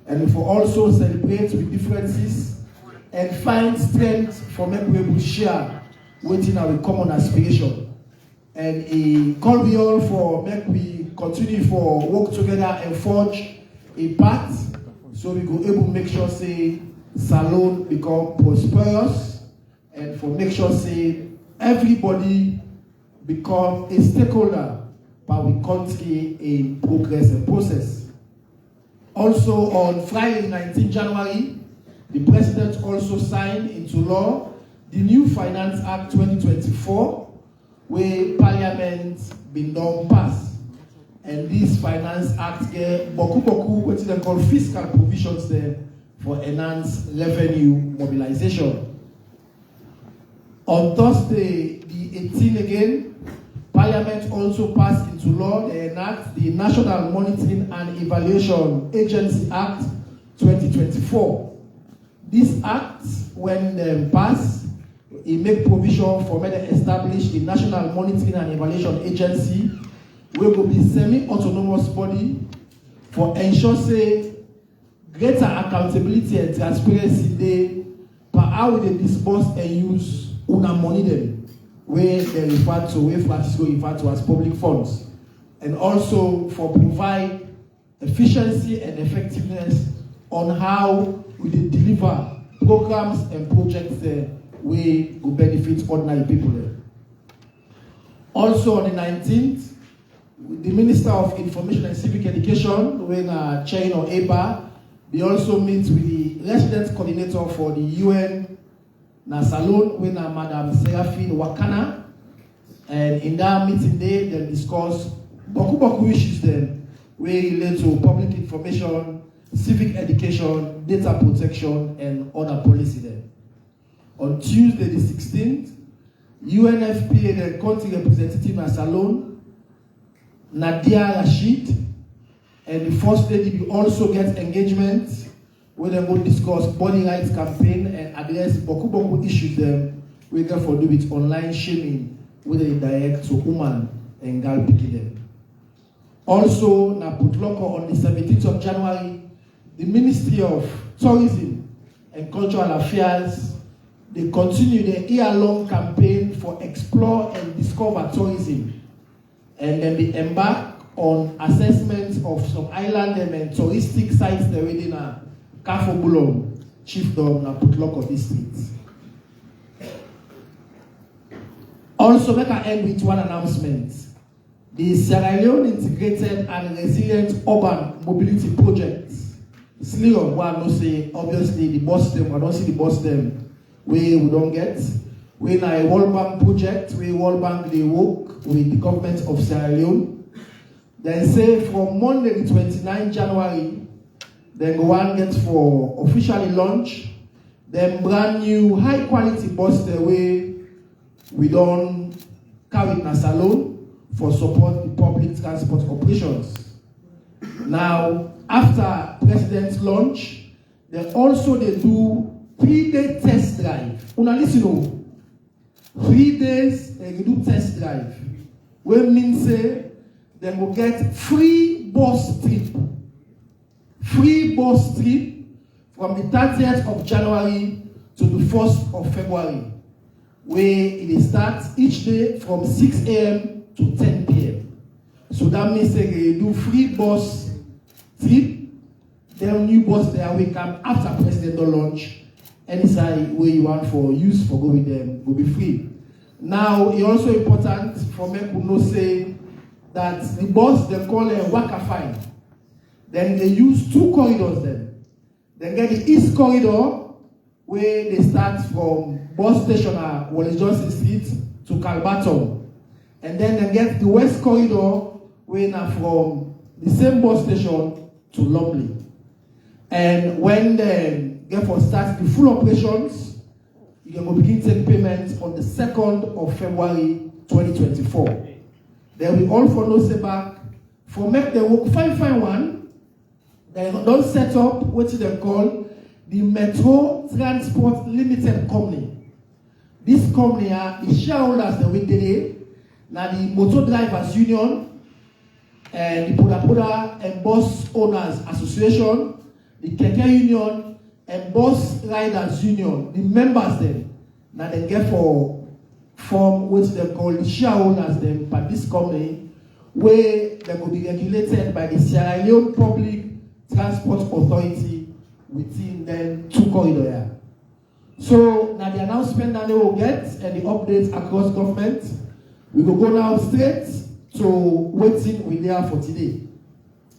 and for also celebrate with differences and find strength for make we able share within our common aspiration. And a call we all for make we continue for work together and forge a path so we go able to make sure say Salone become prosperous and for make sure say everybody become a stakeholder by the country in progress and process. Also on Friday, 19 January, the President also signed into law the new Finance Act 2024, where Parliament been done pass. And this Finance Act get boku what they call fiscal provisions there for enhanced revenue mobilization. On Thursday, the 18th again, Parliament also passed into law the National Monitoring and Evaluation Agency Act 2024. This act, when passed, it make provision for me to establish the National Monitoring and Evaluation Agency, which will be semi-autonomous body for ensure say greater accountability and transparency there for how they disburse and use una money them, where they refer to, where Francisco referred to as public funds, and also for provide efficiency and effectiveness on how we deliver programs and projects there where will benefit ordinary people there. Also on the 19th, the Minister of Information and Civic Education, when Chain or EBA, they also meet with the resident coordinator for the UN Salone, when Madam Seraphine Wakana, and in that meeting they discuss boku issues then where relate to public information, civic education, data protection, and other policy there. On Tuesday the 16th, UNFPA, the country representative Salone, Nadia Rashid, and the First Lady will also get engagement where they will discuss body rights campaign and address boku issues them we can for do with online shaming where they direct to women and girl picking them. Also, na Putloko on the 17th of January, the Ministry of Tourism and Cultural Affairs, they continue the year-long campaign for Explore and Discover Tourism. And then they embark on assessments of some island and touristic sites there within Kafobulon, Chiefdom, na Putloko district. Also, make I end with one announcement. The Sierra Leone Integrated and Resilient Urban Mobility Project. SLEO, what I don't say, obviously the boss them, I don't see the boss them where we don't get. We're in a World Bank project, where World Bank they work with the government of Sierra Leone. Then say from Monday the 29th January, then go and get for officially launch. Then brand new high quality bus the way we don't carry in Salone for support the public transport operations. Now, after President's launch, they also they do 3-day test drive. Una listen, 3 days they do test drive. Which means say they will get free bus trip. Free bus trip from the 30th of January to the 1st of February, where it starts each day from 6 a.m. to 10 p.m. So that means they do free bus trip, then new bus there will come after President launch. Any side where you want for use for go with them will be free. Now it's also important for me to know say that the bus they call a Wakafine. Then they use 2 corridors then. They get the east corridor where they start from bus station at Wallace Johnson Street to Calbaton. And then they get the west corridor where now from the same bus station to Lumley. And when they get for start the full operations, you can begin to take payments on the 2nd of February 2024. Then we all follow say back for make the work fine one. They don't set up what they call the Metro Transport Limited Company. This company are the shareholders that we did now the Motor Drivers Union and the Poda and Bus Owners Association the Keke Union and Bus Riders Union, the members them, now they get for form which they call the shareholders them by this company, where they will be regulated by the Sierra Leone Public Transport Authority within then 2 corridors. So now the announcement that they will get and the updates across government, we will go now straight to waiting we there for today.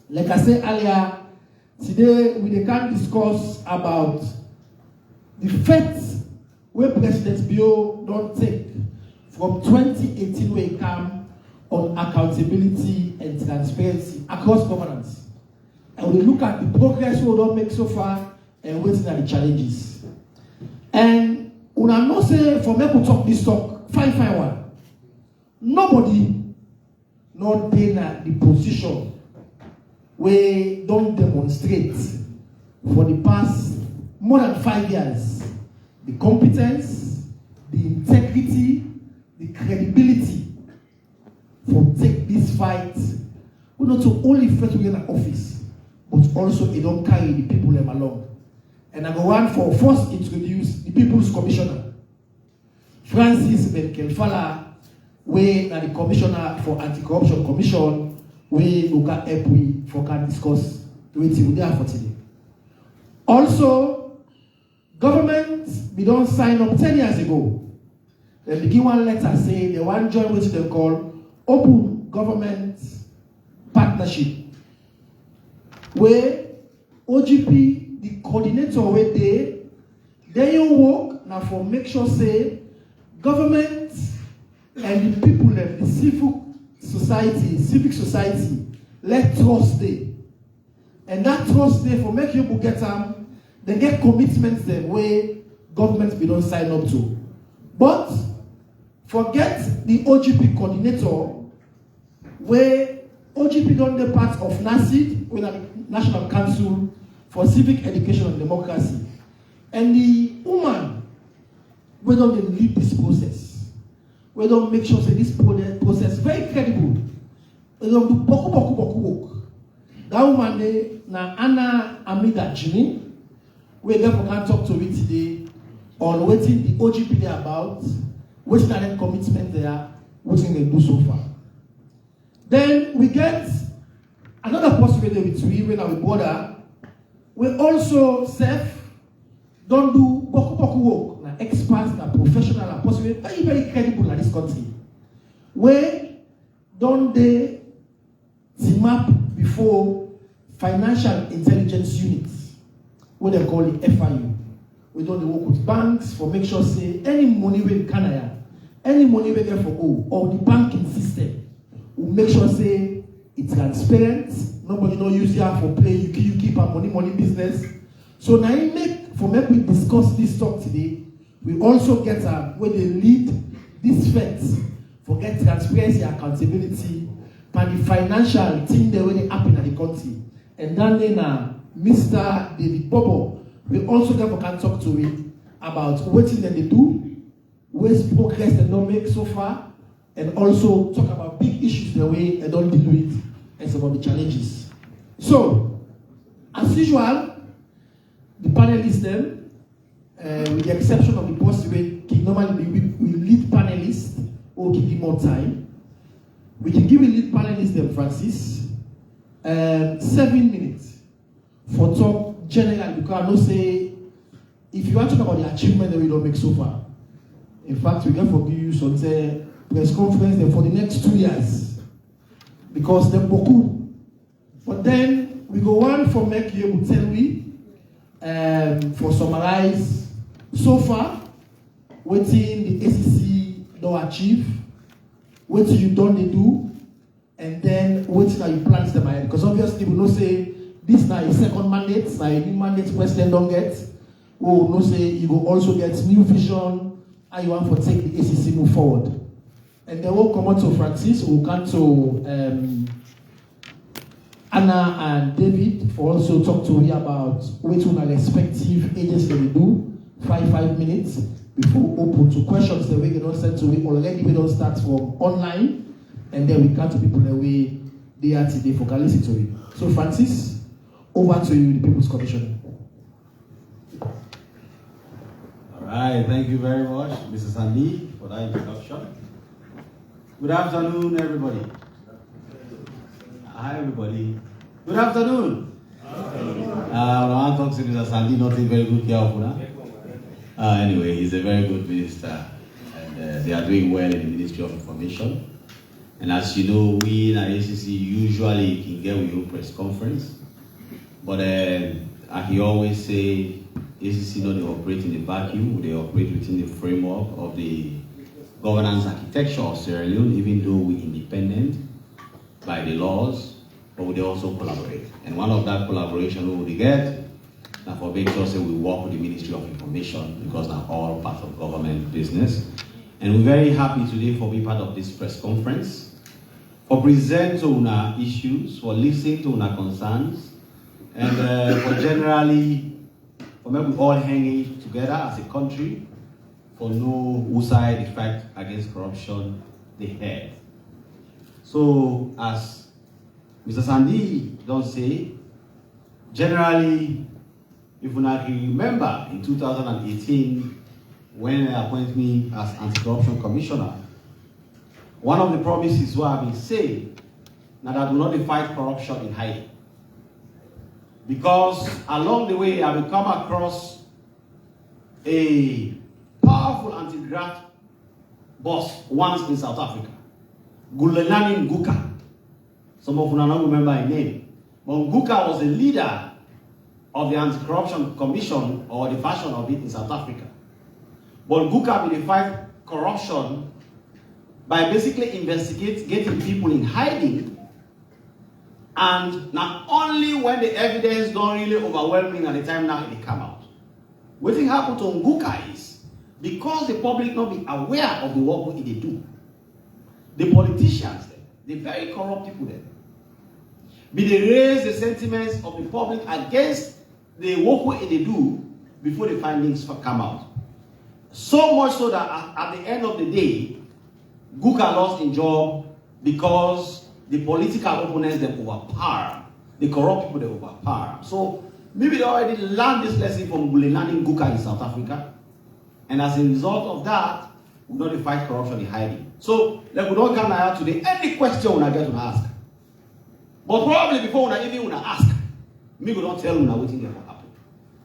Like I said earlier, today we can discuss about the facts where President Bio don't take from 2018 where it come on accountability and transparency across governance. And we look at the progress we don't make so far and waiting at the challenges. And when I not say for me to talk this talk, fine one. Nobody not in the position where don't demonstrate for the past more than 5 years the competence, the integrity, the credibility for take this fight, not to only fight to get an office, but also they don't carry the people them along. And I go on for first introduce the People's Commissioner, Francis Benkelfala, where the Commissioner for Anti-Corruption Commission, where we got help we for can discuss the way we there for today. Also, government we don't sign up 10 years ago. They begin one letter say they want join which they call Open Government Partnership, where OGP the coordinator where they you work now for make sure say government and the people left the civic society let trust day. And that trust day for make people get they get commitments them where government we don't sign up to. But forget the OGP coordinator where OGP don't be part of NACID, with the National Council for Civic Education and Democracy. And the woman, we don't lead this process. We don't make sure that this process very credible. We don't do boku work. That woman, na Anna Amida Jimmy, we therefore can talk to it today on what the OGP they about, what is the commitment there, what they do so far. Then we get another possibility with we when our border. We also don't do boku work, na experts, na professional, na possibly very, very credible in this country. Where don't they team up before financial intelligence units, what they call it FIU. We don't work with banks for make sure say any money we Canada, any money we get for go, or the banking system, we make sure say it's transparent. Nobody no use here for play. You keep our money business. So now make we discuss this talk today. We also get where they lead these facts for get transparency, accountability, and the financial thing that when they happen in the country. And then Mr. David Bobo, we also therefore can talk to it about what thing that they do, where's progress they don't make so far, and also talk about big issues the way they don't deal with and some of the challenges. So, as usual, the panelists then, with the exception of the boss, we normally we lead panelists or give them more time. We can give a lead panelist then, Francis, 7 minutes for talk general, because I know say if you want to talk about the achievement that we don't make so far. In fact, we can forgive you some press conference then for the next 2 years. Because they're beaucoup. But then we go on for make you able to tell me for summarize so far waiting the ACC don't achieve, what you don't they do, and then what are you plans them ahead. Because obviously we know say this now is second mandate, now a new mandate president don't get. Oh no say you go also get new vision and you want to take the ACC move forward. And then we'll come out to Francis, we'll come to Anna and David for also talk to me about which one are respective agencies that we do, 5 minutes before open to questions that we can send to me already. We don't start from online and then we come to people the way they are today for can listen to it. So Francis, Over to you, the People's Commissioner. All right, thank you very much, Mr. Sandy, for that introduction. Good afternoon, everybody. Hi, everybody. Good afternoon. I want to talk to Mr. Sandy, not a very good care of anyway, he's a very good minister, and they are doing well in the Ministry of Information. And as you know, we in ACC usually can get with your press conference, but like he always say, ACC don't operate in a vacuum. They operate within the framework of the governance architecture of Sierra Leone, even though we're independent by the laws, but we also collaborate. And one of that collaboration we get, now for make sure we work with the Ministry of Information, because now all part of government business. And we're very happy today for being part of this press conference, for presenting to our issues, for listening to our concerns, and for generally, for maybe all hanging together as a country, for no side effect against corruption they had. So, as Mr. Sandy don't say, generally, if you remember in 2018, when they appointed me as Anti-Corruption Commissioner, one of the promises what I've been saying, now that will not fight corruption in hiding. Because along the way, I will come across a powerful anti-graft boss once in South Africa, Gulenani Nguka. Some of you don't remember his name. But Nguka was a leader of the Anti-Corruption Commission, or the version of it in South Africa. But Nguka will fight corruption by basically getting people in hiding, and not only when the evidence don't really overwhelming at the time now they come out. What thing happened to Nguka is, because the public not be aware of the work what they do, the politicians, the very corrupt people there, they raise the sentiments of the public against the work what they do before the findings come out. So much so that at the end of the day, Nguka lost his job because the political opponents they overpower, the corrupt people they overpower. So maybe they already learned this lesson from Gulenani Nguka in South Africa, and as a result of that, we don't fight corruption in hiding. So like we don't come out today. Any question we get to ask, but probably before we even ask, me we don't tell you what thing will happen,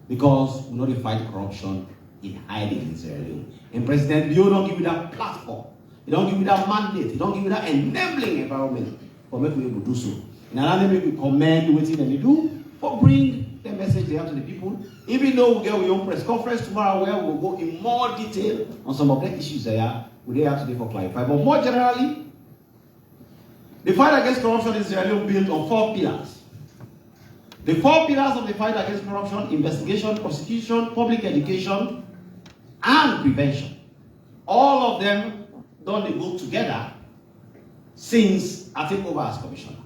because we don't fight corruption in hiding in Sierra Leone. And President Bio don't give you that platform. He don't give you that mandate. He don't give you that enabling environment for me to be able to do so. And another way we commend what they do for bring the message there to the people. Even though we get our own press conference tomorrow where we'll go in more detail on some of the issues there, we're there today for clarify. But more generally, the fight against corruption in Sierra Leone built on 4 pillars. The 4 pillars of the fight against corruption: investigation, prosecution, public education, and prevention. All of them don't go together since I take over as commissioner,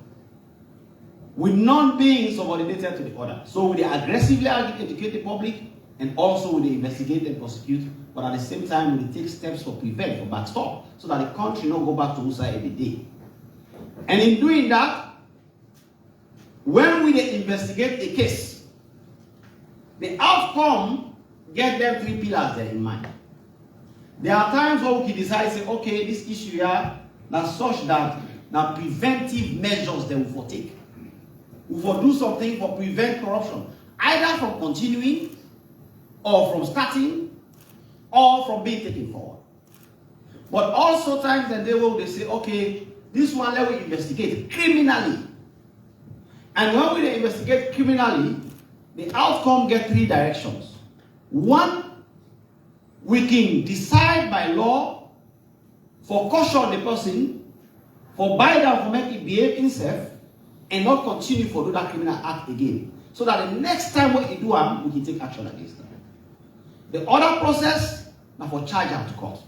with none being subordinated to the other. So we aggressively educate the public, and also we investigate and prosecute, but at the same time we take steps for prevent, for backstop, so that the country not go back to USA every day. And in doing that, when we investigate a case, the outcome get them 3 pillars there in mind. There are times where we can decide, say, okay, this issue here, now such that now preventive measures they will take. We will do something for prevent corruption, either from continuing, or from starting, or from being taken forward. But also times and they will they say, okay, this one let we investigate criminally. And when we investigate criminally, the outcome get 3 directions. One, we can decide by law for caution the person, for buy down for make it behave himself, and not continue for do that criminal act again. So that the next time when you do we can take action against them. The other process, now for charge them to court.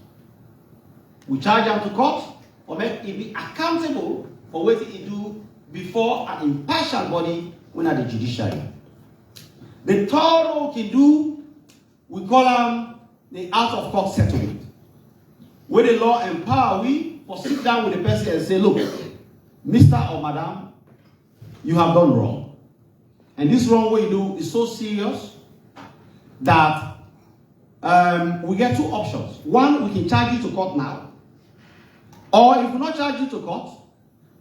We charge them to court, for make it be accountable for what he do before an impartial body when at the judiciary. The third we can do, we call them the out of court settlement, where the law empower we for sit down with the person and say, look, Mr. or Madam, you have done wrong. And this wrong way you do is so serious that we get two options. One, we can charge you to court now. Or if we not charge you to court,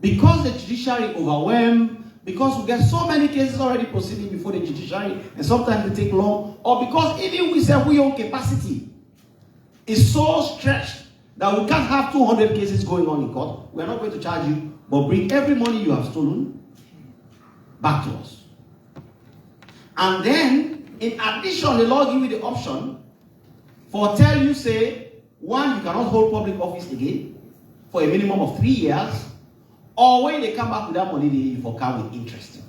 because the judiciary overwhelmed, because we get so many cases already proceeding before the judiciary, and sometimes they take long, or because even we say we own capacity is so stretched that we can't have 200 cases going on in court, we're not going to charge you, but bring every money you have stolen back to us. And then, in addition, the law give you the option for tell you, say, one, you cannot hold public office again for a minimum of 3 years, or when they come back with that money, they for come with interest.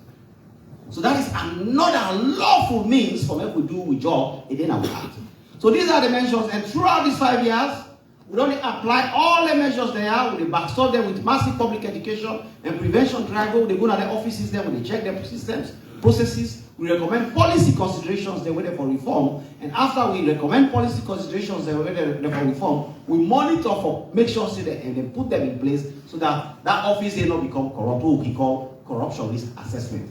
So that is another lawful means for them to do with job again and act. So these are the measures, and throughout these 5 years, we only apply all the measures there. We backstop them with massive public education and prevention drive. They go to the offices there, when they check their systems, processes. We recommend policy considerations they wait for reform. And after we recommend policy considerations they wait for reform, we monitor for make sure so that and then put them in place so that that office will not become corrupt, what we call corruption risk assessment.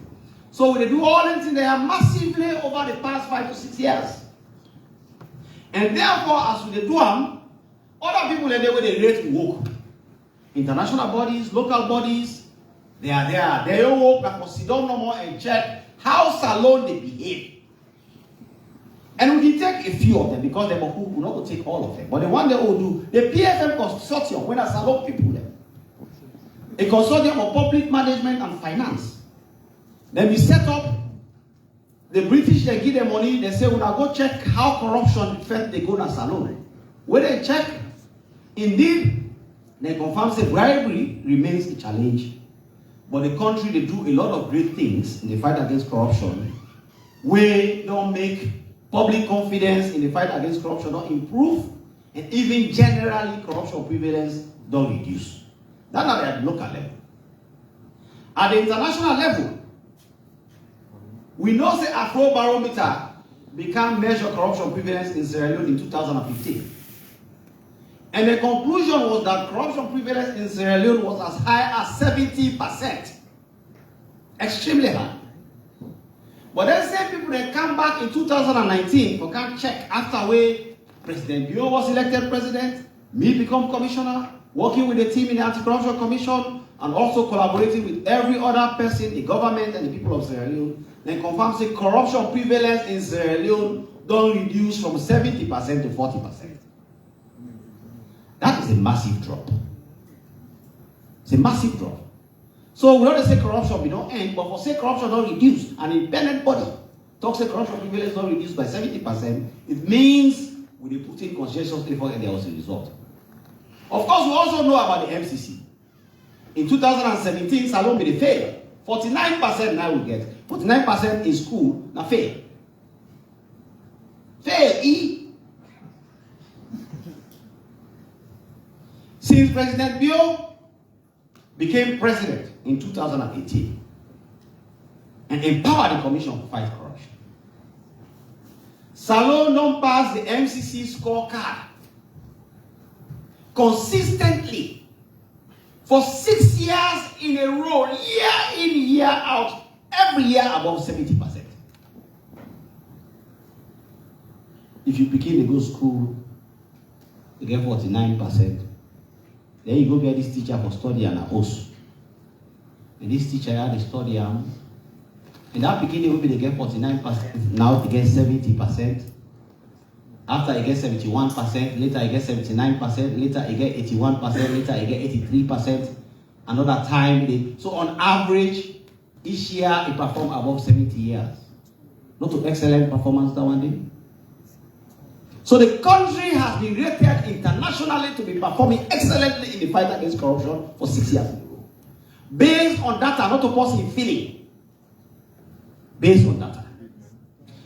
So they do all these things there massively over the past 5 to 6 years. And therefore, as we do them, other people are there where they rate work. International bodies, local bodies, they are there. They all work that consider no more and check how salon they behave. And we can take a few of them because they will not take all of them. But the one they will do, the PFM consortium, when a salon people there, a consortium of public management and finance. Then we set up, the British, they give them money, they say, when I go check how corruption affects they go to salon. When they check, indeed, they confirm say bribery remains a challenge. But the country, they do a lot of great things in the fight against corruption, where don't make public confidence in the fight against corruption don't improve, and even generally corruption prevalence don't reduce. That's not at the local level. At the international level, we know the Afrobarometer began measure corruption prevalence in Sierra Leone in 2015. And the conclusion was that corruption prevalence in Sierra Leone was as high as 70%. Extremely high. But then same people that come back in 2019 for can check after where President Bio was elected president, me become commissioner, working with the team in the Anti-Corruption Commission, and also collaborating with every other person, the government and the people of Sierra Leone, then confirms the corruption prevalence in Sierra Leone don't reduce from 70% to 40%. That is a massive drop. It's a massive drop. So we don't say corruption we don't end, but for say corruption don't reduce, an independent body talks say corruption prevalence don't reduce by 70%, it means we put in conscientious effort and there was a result. Of course, we also know about the MCC. In 2017, Salome they failed. 49% now we get. 49% in school, now fail. Fail, E. Since President Bio became president in 2018 and empowered the Commission to fight corruption, Salon don't pass the MCC scorecard consistently for 6 years in a row, year in, year out, every year above 70%. If you begin to go to school, you get 49%. Then you go get this teacher for study and a host. And this teacher had a study and that beginning will be they get 49%, now they get 70%. After you get 71%, later you get 79%, later you get 81%, later you get 83%. Another time, so on average, each year it perform above 70 years. Not to excellent performance that one day. So the country has been rated internationally to be performing excellently in the fight against corruption for 6 years in a row. Based on data, not a person feeling. Based on data.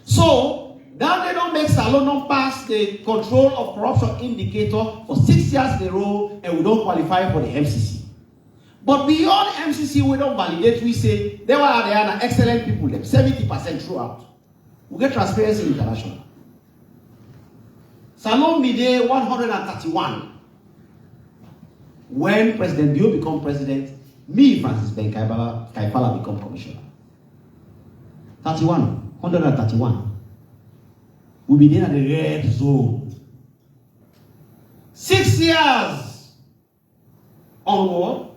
So, now they don't make Salon don't pass the control of corruption indicator for 6 years in a row and we don't qualify for the MCC. But beyond MCC, we don't validate, we say, they are excellent people, 70% throughout. We get Transparency International. Salon Mide 131. When President Bio become president, me, Francis Ben Kaifala become commissioner. 131. We'll be there at the red zone. 6 years onward,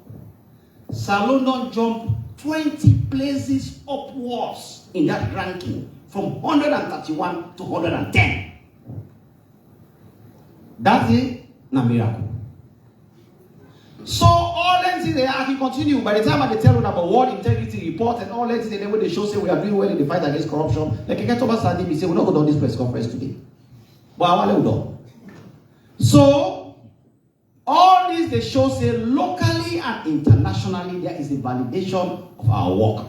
Salondon jumped 20 places upwards in that ranking from 131 to 110. That's it, na miracle. So all that they are to continue. By the time they tell you about world integrity report and all that they show say we are doing well in the fight against corruption. Like I get over Sunday, we say we're not going to do this press conference today. But I want to do. So all this they show say locally and internationally there is a validation of our work.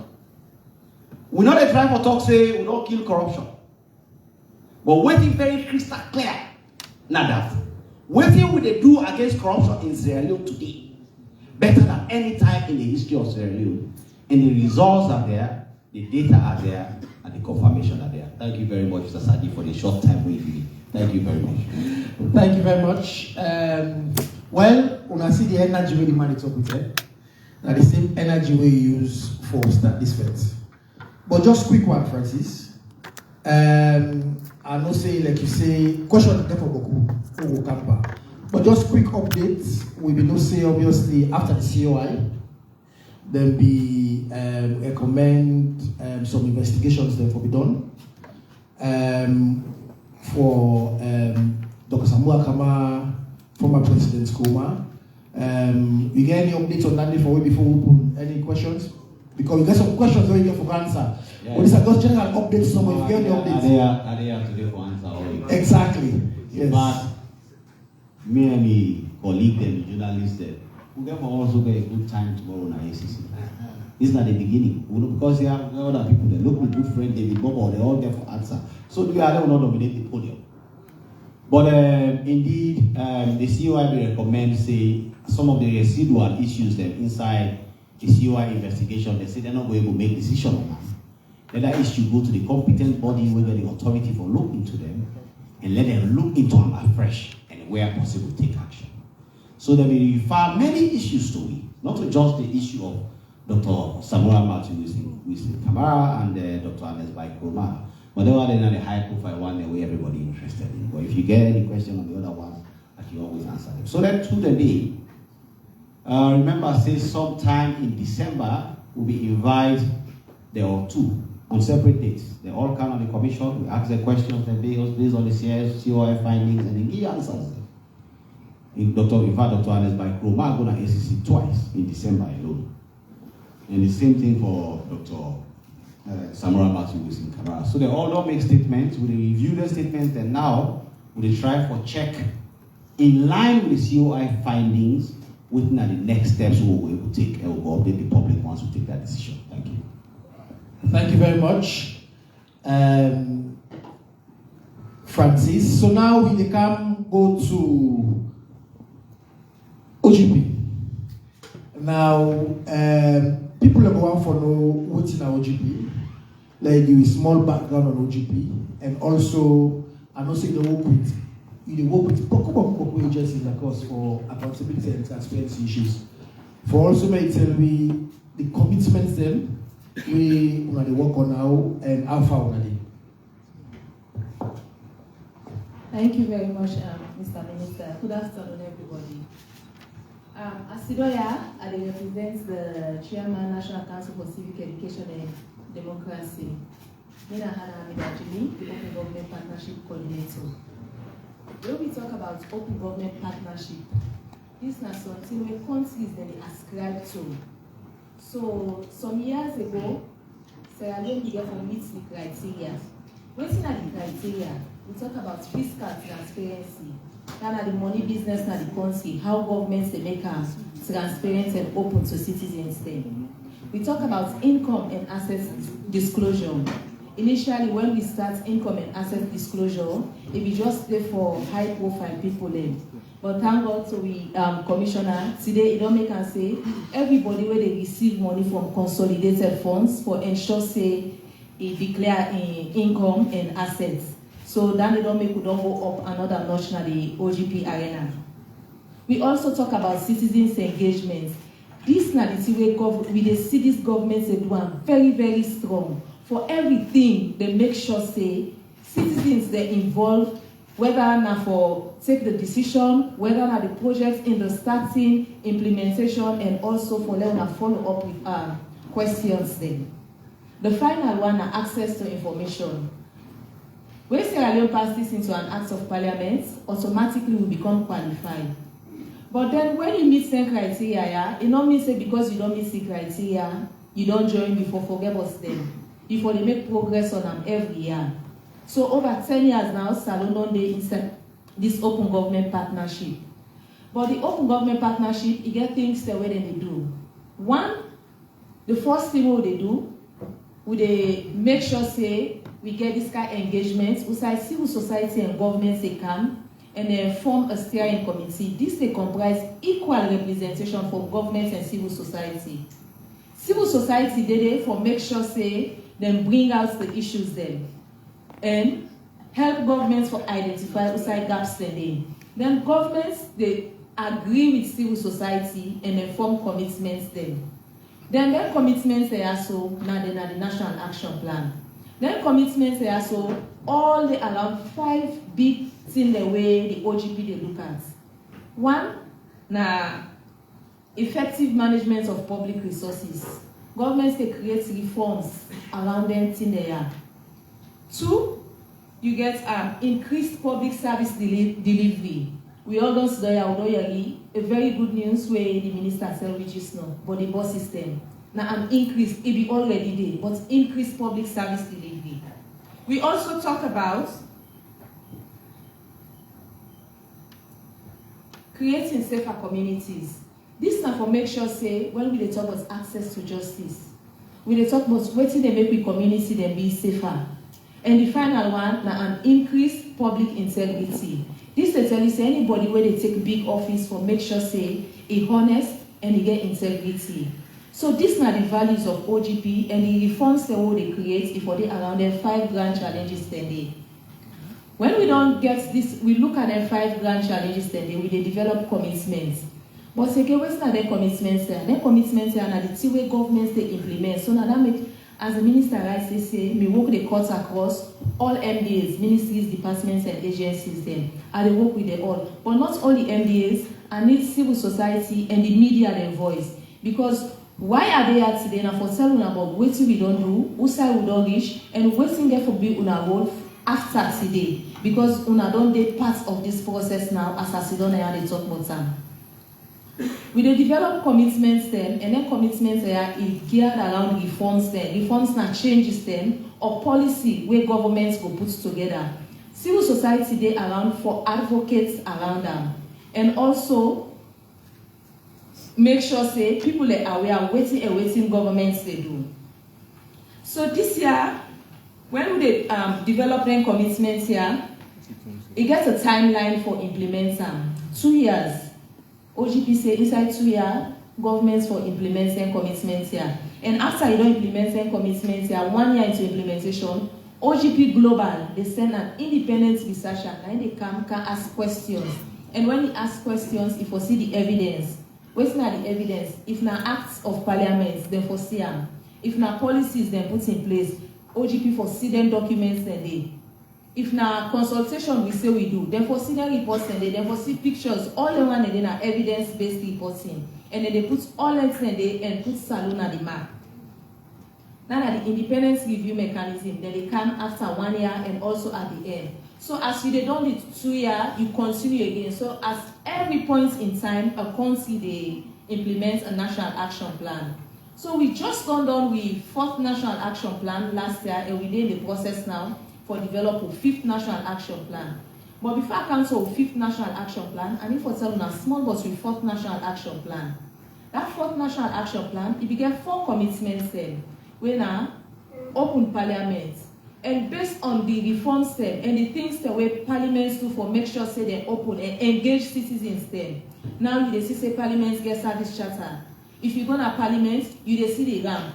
We know they try for talk say we don't kill corruption. But waiting very crystal clear. Not that. Waiting what they do against corruption in Sierra Leone today. Better than any time in the history of Sierra Leone. And the results are there, the data are there, and the confirmation are there. Thank you very much, Mr. Sadi, for the short time with me. Thank you very much. Thank you very much. Well, when I see the energy we manage up with it, the same energy we use for start this fete. But just quick one, Francis. I know say like you say, question for Boku, but just quick updates. We will not say obviously after the COI, there will be recommend some investigations that will be done for Dr. Samuel Kama, former President Koma. We get any updates on that before we open any questions? Because we got some questions already for answer. Yeah. But these are just general updates. So if you get any updates, are they today for answer? Exactly. Yes. But me and my colleague and journalists, we can also get a good time tomorrow on ACC. This is not the beginning. Because there are other people that look with good friend David Bobo, they all get for answer. So we are not dominate the podium. But indeed, the COI will recommend say some of the residual issues that inside the COI investigation, they say they're not going to make decision on that. Let that issue go to the competent body where the authority for look into them and let them look into them afresh and where possible take action. So they will refer many issues to it, not just the issue of Dr. Samuel Martin with Kamara and Dr. Anes Baikroma, but they were the high profile one that way everybody interested in. But if you get any question on the other ones, I can always answer them. So then to the day, remember, say sometime in December, we'll be invited, there are two, on separate dates. They all come on the commission, we ask the questions and based on the COI findings and then give answers. In fact, Dr. Anes Baikroma going to ACC twice in December alone. And the same thing for Dr. Samora Martin in Kamara. So they all don't make statements, we review the statements, and now we try for check in line with the COI findings. Within the next steps we will take and we'll update the public once we take that decision. Thank you. Thank you very much, Francis. So now we can go to OGP. Now, people are going for know what's in our OGP. Like give a small background on OGP, and also I know say the work with. You work with Poko agencies, of course, for accountability and transparency issues. For also, may tell me the commitments them we work on now and how far are they. Thank you very much, Mr. Minister. Good afternoon, everybody. As Sidoya, I represent the Chairman, National Council for Civic Education and Democracy. Nina Hana Amidajili, the Open Government Partnership Coordinator. When we talk about open government partnership, this is something where countries that they ascribe to. So some years ago, Sierra Leone began to meet the criteria. Waiting at the criteria, we talk about fiscal transparency. Kind of the money business na the country, how governments they make us transparent and open to citizens then. We talk about income and assets disclosure. Initially, when we start income and asset disclosure, it be just there for high-profile people then. But thank God to we commissioner today. It don't make us say everybody where they receive money from consolidated funds for ensure say it declare income and assets. So then they don't make we don't go up another notch in the OGP arena. We also talk about citizens engagement. This na the way we see this government they do very, very strong. for everything, they make sure say citizens they involved, whether na for take the decision, whether na the project in the starting, implementation, and also for them to follow up with questions then. The final one na access to information. When Sierra Leone pass this into an act of parliament, automatically will become qualified. But then when you meet some criteria, it don't mean say because you don't meet the criteria, you don't join before forget us them. Before they make progress on them every year. So over 10 years now, Salon don't they insert this open government partnership. But the open government partnership, you get things the way they do. One, the first thing what they do, would they make sure say we get this kind of engagement, we say civil society and government they come and then form a steering committee. This they comprise equal representation for government and civil society. Civil society they for make sure say then bring out the issues then and help governments for identify outside gaps then governments they agree with civil society and then form commitments then. Then their commitments they also now the national action plan. Then commitments they also all the around 5 big things the way the OGP they look at. One, na effective management of public resources. Governments they create reforms around them thing they are. 2, you get increased public service delivery. We all don't see a very good news where the minister said which is no, but the bus system. Now an increase, it be already there, but increased public service delivery. We also talk about creating safer communities. This now for make sure say when we talk about access to justice, we talk about waiting they make we community then be safer. And the final one now an increased public integrity. This they tell you say anybody where they take big office for make sure say he honest and he get integrity. So these are the values of OGP and the reforms they create if they around them 5 grand challenges then day. When we don't get this, we look at them 5 grand challenges then day, we develop commitments. But again, what's not their commitments there? Their commitments are the two way governments they implement. So now that make, as the minister writes, they say, we work the cuts across all MDAs, ministries, departments, and agencies then. And they work with them all. But not only MDAs, I need civil society and the media their voice. Because why are they here today? Now for telling about what we don't do, who side we don't reach, and waiting there for be una role after today. Because una don't be part of this process now as I sit down and they talk about time. We develop commitments then, and then commitments are geared around reforms then. Reforms now changes then, or policy where governments will put together. Civil society they around for advocates around them. And also make sure say people are aware waiting governments they do. So this year, when we develop them commitments here, it gets a timeline for implementing 2 years. OGP say inside 2 years, governments for implementing commitments here. And after you don't implement them commitments here, 1 year into implementation, OGP Global, they send an independent researcher and they can ask questions. And when he asks questions, he foresee the evidence. What's not the evidence? If now acts of parliament, then foresee them. If now policies, then put in place, OGP foresee them documents and they. If now consultation we say we do, then for senior reports and then for see pictures, all the one and then are evidence-based reporting. And then they put all that and they and put Salon at the map. Now at the independence review mechanism, then they come after 1 year and also at the end. So as you they don't need 2 years, you continue again. So at every point in time, a country they implement a national action plan. So we just gone down with 4th national action plan last year and we're in the process now for developing 5th national action plan. But before I come to 5th national action plan, I need for tell you small but with 4th national action plan. That 4th national action plan, it began 4 commitments then. We now open parliament. And based on the reforms then and the things the way parliaments do for make sure say they open and engage citizens then. Now you see say parliaments get service charter. If you go to parliament, you see the ramp.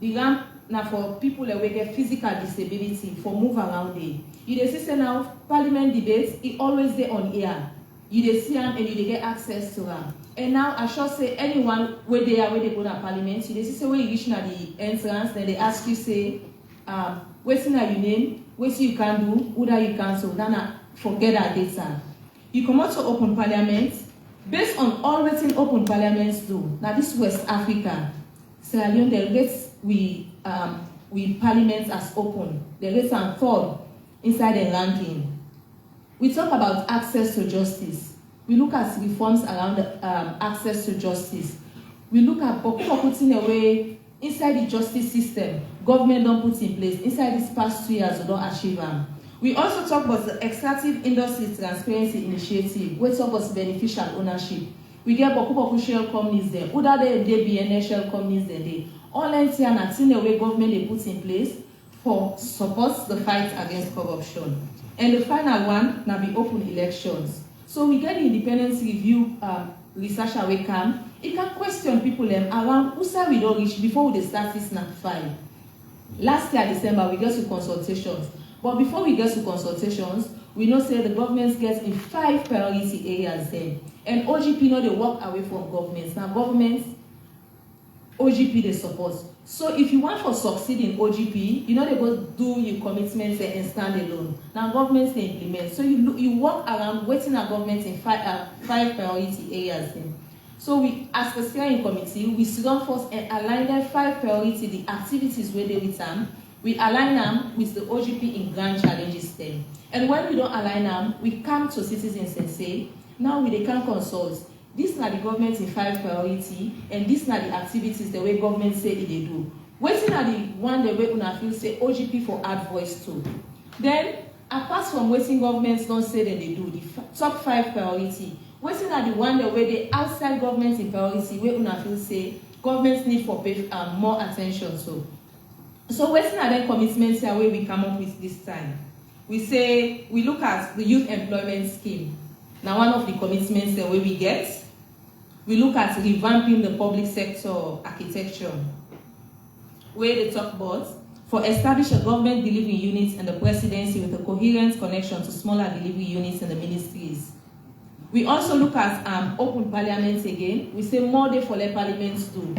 The ramp now for people that will get physical disability for move around there. You see say now parliament debates, it always there on air. You see them and you get access to them. And now I shall say anyone where they go to parliament, you see say when you reach now the entrance, then they ask you say, wetin na you name, wetin you can do, who that you cancel, then forget that data. You come out to open parliament, based on all wetin open parliaments do. Now this West Africa, Sierra Leone delegates we parliament as open. They rate and third inside the ranking. We talk about access to justice. We look at reforms around access to justice. We look at putting away inside the justice system, government don't put in place. Inside these past 2 years, we don't achieve them. We also talk about the extractive industry transparency initiative, which talk about beneficial ownership. We get boku shell companies there. Other they BNS shell companies there. All NT and acting away government they put in place for support the fight against corruption. And the final one now be open elections. So we get the independence review researcher we come. It can question people around who say we don't reach before we start this NAC 5. Last year December we get to consultations. But before we get to consultations, we know say the government gets in 5 priority areas there. And OGP know they walk away from governments. Now governments, OGP they support. So if you want to succeed in OGP, you know they go do your commitments and stand alone. Now governments they implement. So you walk around waiting at government in 5 priority areas then. So we, as the steering committee, we sit down first and align them 5 priority, the activities where they with them. We align them with the OGP in grand challenges then. And when we don't align them, we come to citizens and say, now we can consult. This is not the government in 5 priority, and this is not the activities the way government say they do. Waiting are the one the way una feel say OGP for add voice to. Then, apart from waiting governments don't say that they do, the top 5 priority, waiting are the one the way the outside government in priority, where una feel say governments need for pay more attention to. So waiting are the commitments here where we come up with this time. We say, we look at the youth employment scheme. Now one of the commitments the way we get, we look at revamping the public sector architecture, where they talk about for establish a government delivery unit and the presidency with a coherent connection to smaller delivery units and the ministries. We also look at open parliaments again. We say more day for let parliaments do.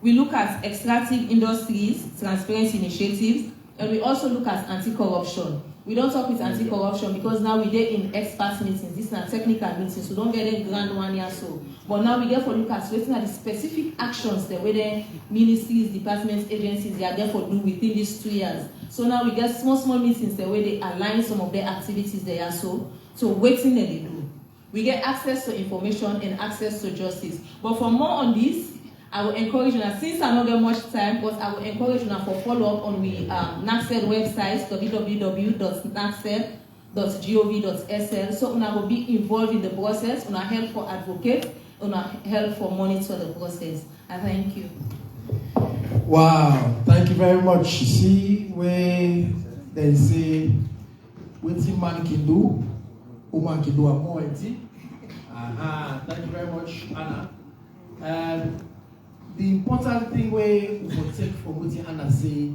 We look at extractive industries, transparency initiatives, and we also look at anti-corruption. We don't talk with anti-corruption because now we get in expert meetings. This is not technical meetings, so don't get a grand one here so. But now we get for look at waiting at the specific actions that whether ministries, departments, agencies, they are there for do within these 2 years. So now we get small meetings the way they align some of their activities they are so waiting that they do. We get access to information and access to justice. But for more on this, I will encourage you, since I don't get much time, but I will encourage you for follow up on the NACSED website, www.nacsed.gov.sl. So una will be involved in the process, una help for advocate, una help for monitor the process. I thank you. Wow, thank you very much. You see where they say what man can do, woman can do more. Thank you very much, Anna. The important thing we will take from what Anna say,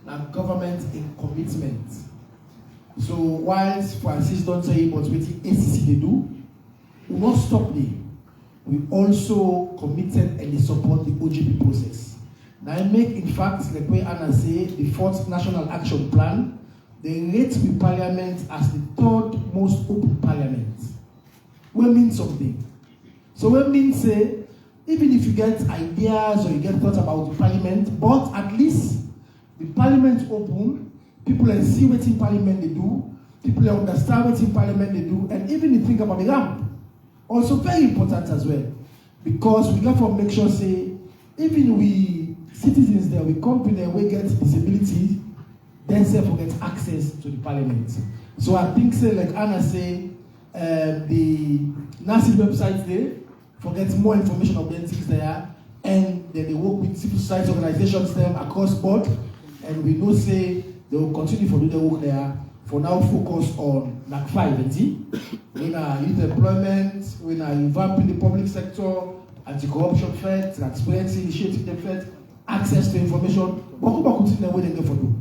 that government in commitment. So whilst Francis don't say but what ACC they do, we will not stop there. We also committed and they support the OGP process. Now I make in fact, like way Anna say, the 4th National Action Plan, they rate the parliament as the 3rd most open parliament. We mean something. So we mean say, even if you get ideas or you get thoughts about the parliament, but at least the parliament open, people can see what in parliament they do, people understand what in parliament they do, and even you think about the ramp. Also very important as well. Because we got to make sure say, even we citizens there, we company we get disability, then say we get access to the parliament. So I think say like Anna say, the NACSED website there, forget more information of the things there, and then they work with civil society organizations them across board, and we know say they will continue to do the work there. For now, focus on NAC 5, when youth employment, when revamping the public sector, anti-corruption threat, transparency initiative threat, access to information, continue where they go for do.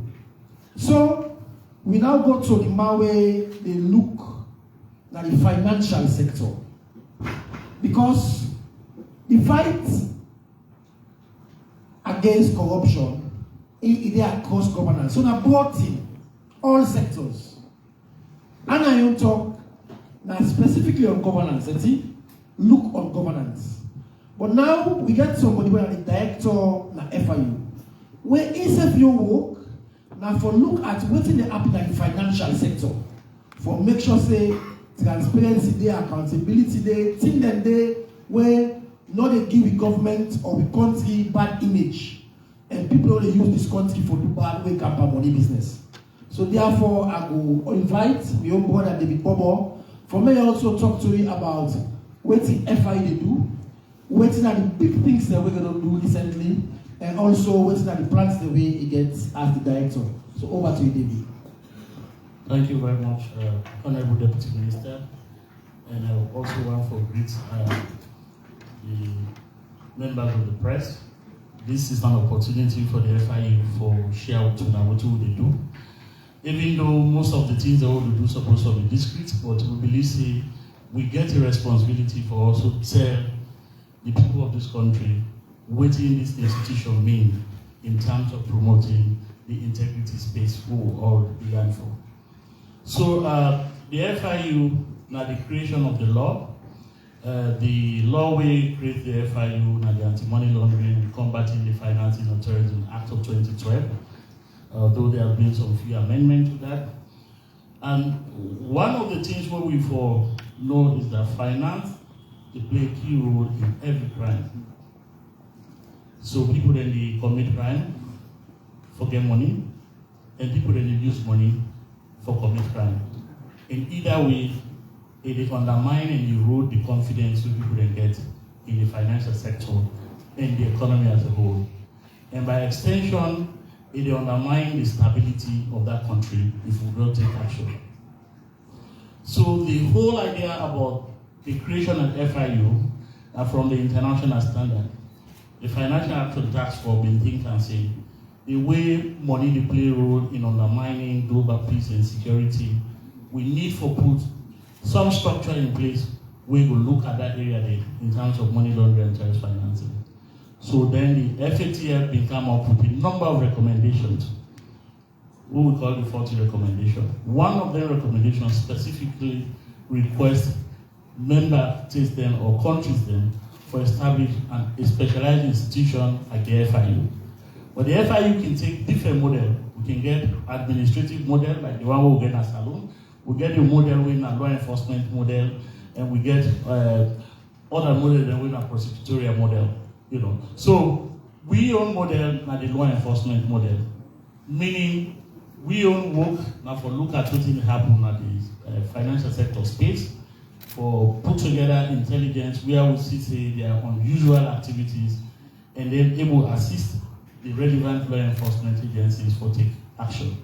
So we now go to the way they look at the financial sector. Because the fight against corruption they are cross governance. So now broad team, all sectors. And I don't talk now specifically on governance. Look on governance. But now we get somebody where the director na FIU. Where instead of your work, now for look at what's in the happen in the financial sector. For make sure say transparency there, accountability there, thing them there where not they give the government or the country bad image. And people only use this country for do bad way campaign money business. So therefore I will invite my own brother David Bobo for me also talk to you about what the FI they do, what are the big things that we're going to do recently, and also what are the plans that we get as the director. So over to you, David. Thank you very much, Honorable Deputy Minister, and I also want to greet the members of the press. This is an opportunity for the FIU for share to know what they do. Even though most of the things they want to do supposed to be discreet, but we believe we get a responsibility for also tell the people of this country what this institution mean in terms of promoting the integrity space we all began for. So the FIU, now the creation of the law, the law will create the FIU, now the Anti-Money Laundering, Combating the Financing of Terrorism Act of 2012, though there have been some few amendments to that. And one of the things what we for know is that finance, they play a key role in every crime. So people then they commit crime for get money, and people then they use money for commit crime. In either way, it undermine and erode the confidence that people then get in the financial sector and the economy as a whole. And by extension, it undermine the stability of that country if we don't take action. So the whole idea about the creation of FIU from the international standard, the Financial Action Task Force been think and say, the way money they play a role in undermining global peace and security, we need to put some structure in place where we will look at that area there in terms of money laundering and terrorist financing. So then the FATF will come up with a number of recommendations, what we call the 40 recommendation. One of their recommendations specifically requests member states then or countries then for establish a specialized institution like the FIU. But the FIU can take different model. We can get administrative model like the one we get in a salon. We get the model with a law enforcement model, and we get other model than with a prosecutorial model. You know, so we own model now the law enforcement model, meaning we own work now for look at what happen at the financial sector space, for put together intelligence where we see say there are unusual activities, and then able to assist the relevant law enforcement agencies for take action.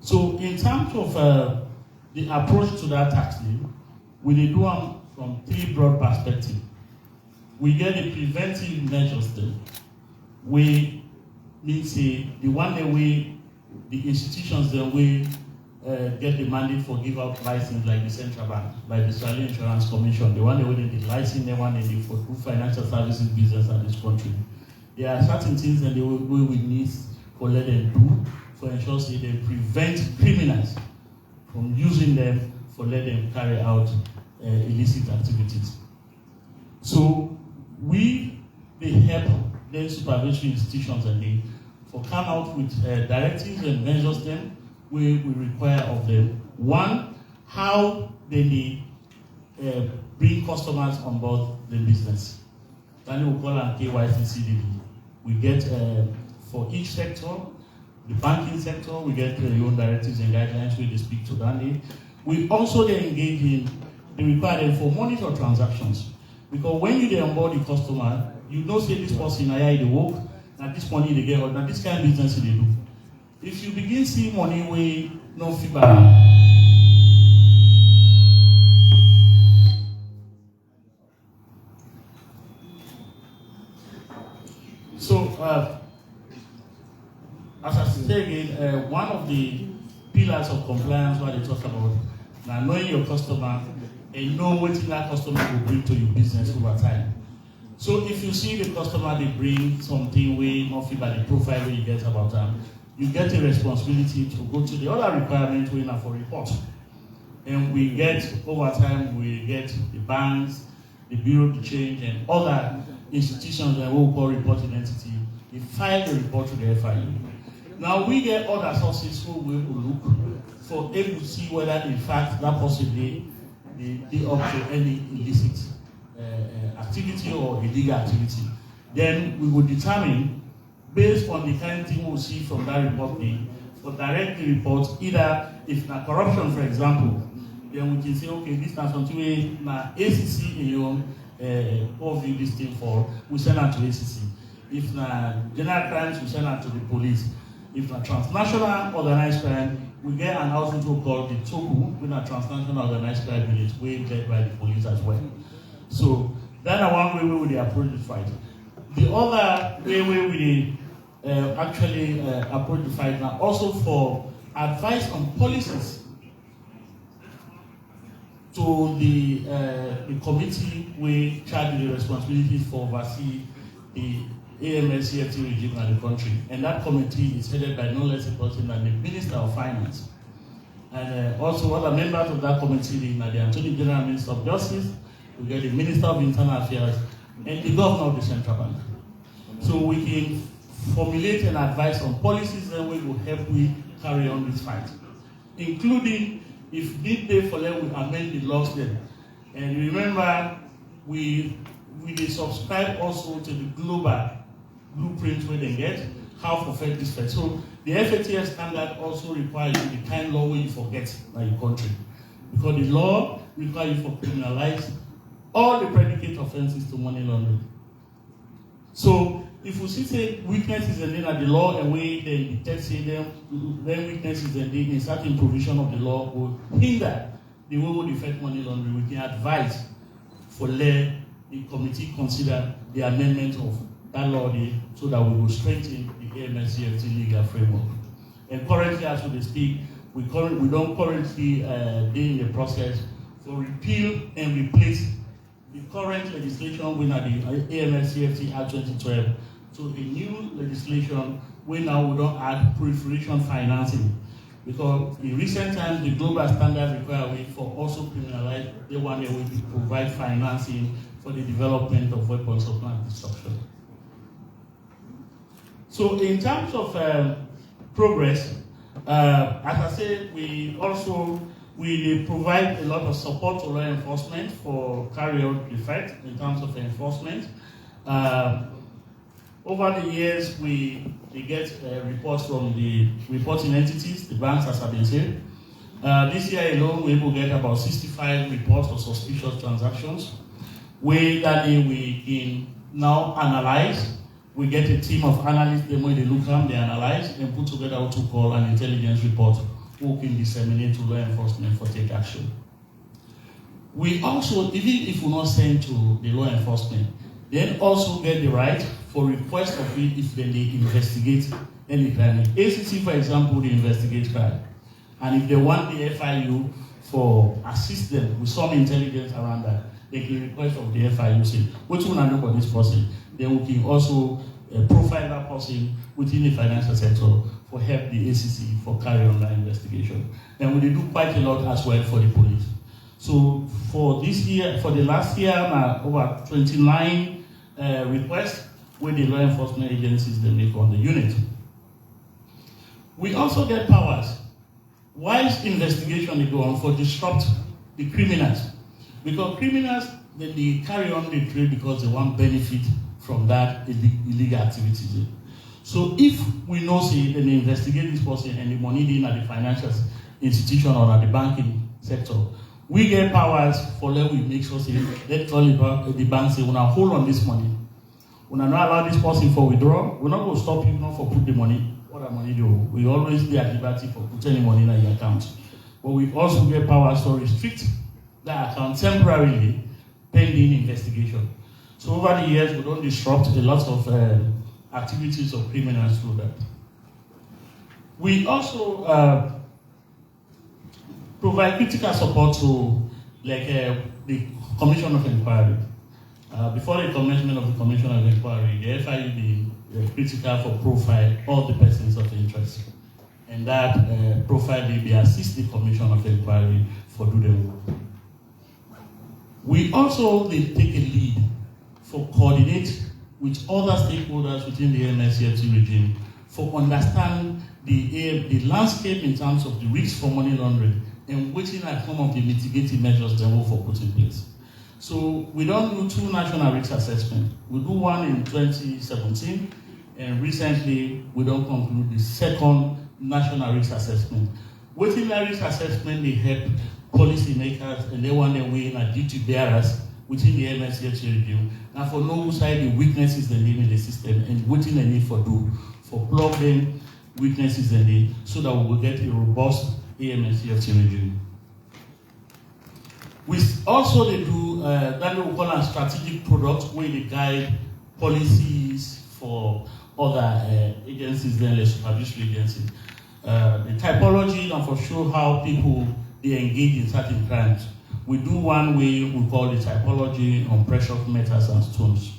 So in terms of the approach to that tax deal, we do them from three broad perspectives. We get the preventive measures then. We mean say the one that we, the institutions that we get the mandate for give out license like the central bank, like the Australian Insurance Commission, the one that we did the license, the one that they for do financial services business in this country. There are certain things that we need for let them do for ensure say they prevent criminals from using them for let them carry out illicit activities. So we they help the supervisory institutions and they for come out with directives and measures them we require of them. One, how they bring customers on board the business. Then we call them KYC. We get for each sector, the banking sector, we get their own directives and guidelines where they speak to that. We also they engage in, they require them for monitor transactions. Because when you onboard the customer, you don't say this person they work, now this money they get, now this kind of business they do. If you begin seeing money where no feedback. So, as I say again, one of the pillars of compliance what they talk about now knowing your customer and know what that customer will bring to your business over time. So if you see the customer, they bring something way not fit by the profile where you get about them, you get a responsibility to go to the other requirement we have for report. And we get, over time, we get the banks, the Bureau of Change, and other institutions that we call reporting entity. They file the report to the FIU. Now we get other sources who will look for able to see whether in fact that possibly they up to any illicit activity or illegal activity. Then we will determine, based on the kind of thing we'll see from that report, for directly report either if na corruption, for example, then we can say, okay, this is something we na ACC in your overview this thing for, we send out to ACC. If na general crimes, we send out to the police. If na transnational organized crime, we get an outfit called the TOKU, which is transnational organized crime unit, we led by the police as well. So that's one way we approach the fight. The other way we actually approach the fight now also for advice on policies to the committee we charge the responsibilities for oversee the AMS-CFT regime in the country. And that committee is headed by no less a person than the Minister of Finance. And also other members of that committee are the Attorney General, Minister of Justice, we get the Minister of Internal Affairs, and the Governor of the Central Bank. So we can formulate and advise on policies that will help we carry on this fight, including if need be for them, we amend the laws then. And remember, we subscribe also to the global blueprint where they get how to fight this fight. So the FATF standard also requires you the kind of law where you forget by your country, because the law requires you to criminalize all the predicate offenses to money laundering. So if we see say weaknesses in the law and we then detect say them weaknesses in certain provision of the law will hinder the way we fight money laundering, we can advise for let the committee consider the amendment of that law so that we will strengthen the AMS-CFT legal framework. And currently, as we speak, we don't currently be in the process for repeal and replace the current legislation we have the AMS-CFT Act 2012 to a new legislation where now we don't add proliferation financing. Because in recent times, the global standard require for also criminalize the one that will provide financing for the development of weapons of mass destruction. So in terms of progress, as I said, we provide a lot of support to law enforcement for carry out the fight in terms of enforcement. Over the years, we get reports from the reporting entities, the banks, as I've been saying. This year alone, we will get about 65 reports of suspicious transactions. We can now analyze. We get a team of analysts, the way they look at, they analyze, and put together what we call an intelligence report, who can disseminate to law enforcement for take action. We also, even if we not send to the law enforcement, then also get the right for request of it if they investigate any crime. ACC, for example, they investigate crime. And if they want the FIU for assist them with some intelligence around that, they can request of the FIU, say, what you want to know about this person? Then we can also profile that person within the financial sector for help the ACC for carry on that investigation. And we do quite a lot as well for the police. So for this year, for the last year, over 29 requests with the law enforcement agencies they make on the unit. We also get powers. Whilst investigation they go on for disrupt the criminals. Because criminals, they carry on the trade because they want benefit from that illegal activities. So if we know, say, they investigate this person and the money in at the financial institution or at the banking sector, we get powers for let we make sure, say, let's tell the bank, say, when I hold on this money, when I not allow this person for withdrawal, we're not going to stop you not for put the money, what the money do. We always be at liberty for putting any money in your account. But we also get powers to restrict that account temporarily pending investigation. So over the years, we don't disrupt a lot of activities of criminals through that. We also provide critical support to like the Commission of Inquiry. Before the commencement of the Commission of Inquiry, the FIU being critical for profile all the persons of interest. And that profile will be assist the Commission of Inquiry for do the work. We also take a lead for coordinate with other stakeholders within the MSCFT regime for understanding the landscape in terms of the risks for money laundering and waiting at some of the mitigating measures they will for put in place. So we don't do 2 national risk assessments. We do one in 2017, and recently we don't conclude the 2nd national risk assessment. Within that risk assessment, they help policymakers and they want their way in duty bearers within the MSCFT regime. And for no side the weaknesses they need in the system and waiting the need for plug them weaknesses they need so that we will get a robust MSCFT regime. We also they do that we call a strategic product where they guide policies for other agencies than the supervisory agencies. The typology and for sure how people they engage in certain crimes. We do one way we call the typology on precious metals and stones.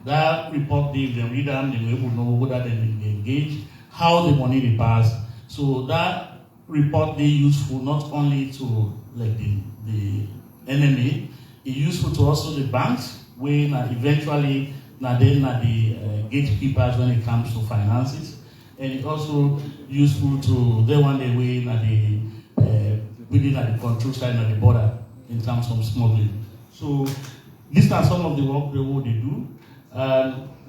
That report they read them, they will know whether they engage, how the money they pass. So that report they useful not only to like the enemy, it's useful to also the banks, where eventually the gatekeepers when it comes to finances, and it's also useful to the one the way the within at the control side of the border in terms of smuggling. So these are some of the work they do.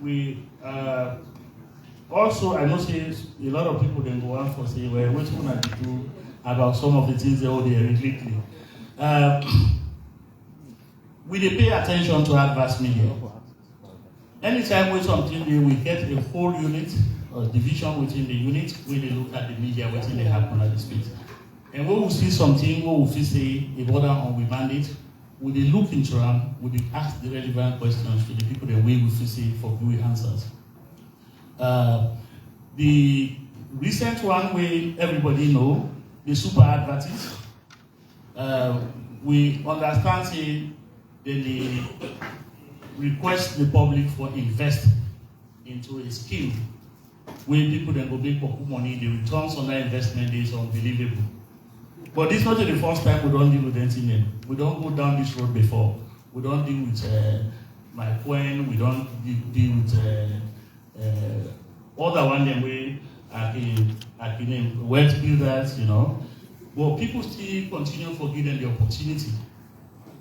We also, I know say a lot of people then go on for say, well, what's going to do about some of the things they hold there lately. We pay attention to adverse media. Anytime we something we get a whole unit or division within the unit, where they look at the media, what they happen at the street. And when we see something, when we say a border on we mandate, we look into them, we ask the relevant questions to the people that we will say for good answers. The recent one where everybody know, the super advertise, we understand say they request the public for invest into a scheme where people then go make money, the returns on that investment is unbelievable. But this is not the first time we don't deal with anything. We don't go down this road before. We don't deal with my coin. We don't deal with other one that way I can name wealth builders, you know. But people still continue to give them the opportunity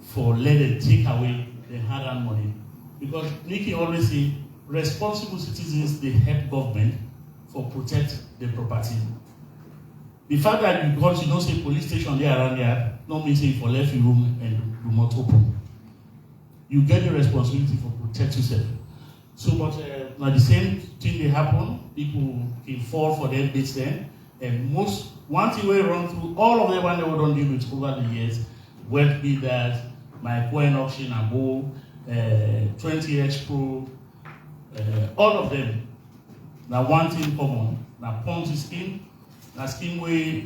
for let them take away the hard-earned money. Because Nikki always say responsible citizens they help government for protect the property. The fact that because you don't say police station there around there, not mean say for left your room and do not open. You get the responsibility for protect yourself. So, but now the same thing they happen, people can fall for them bits then, and one thing we run through all of them when they don't deal with over the years, wealth builders, my coin auction above, 20X Pro, all of them. Now one thing common, now Ponzi scheme. A scheme where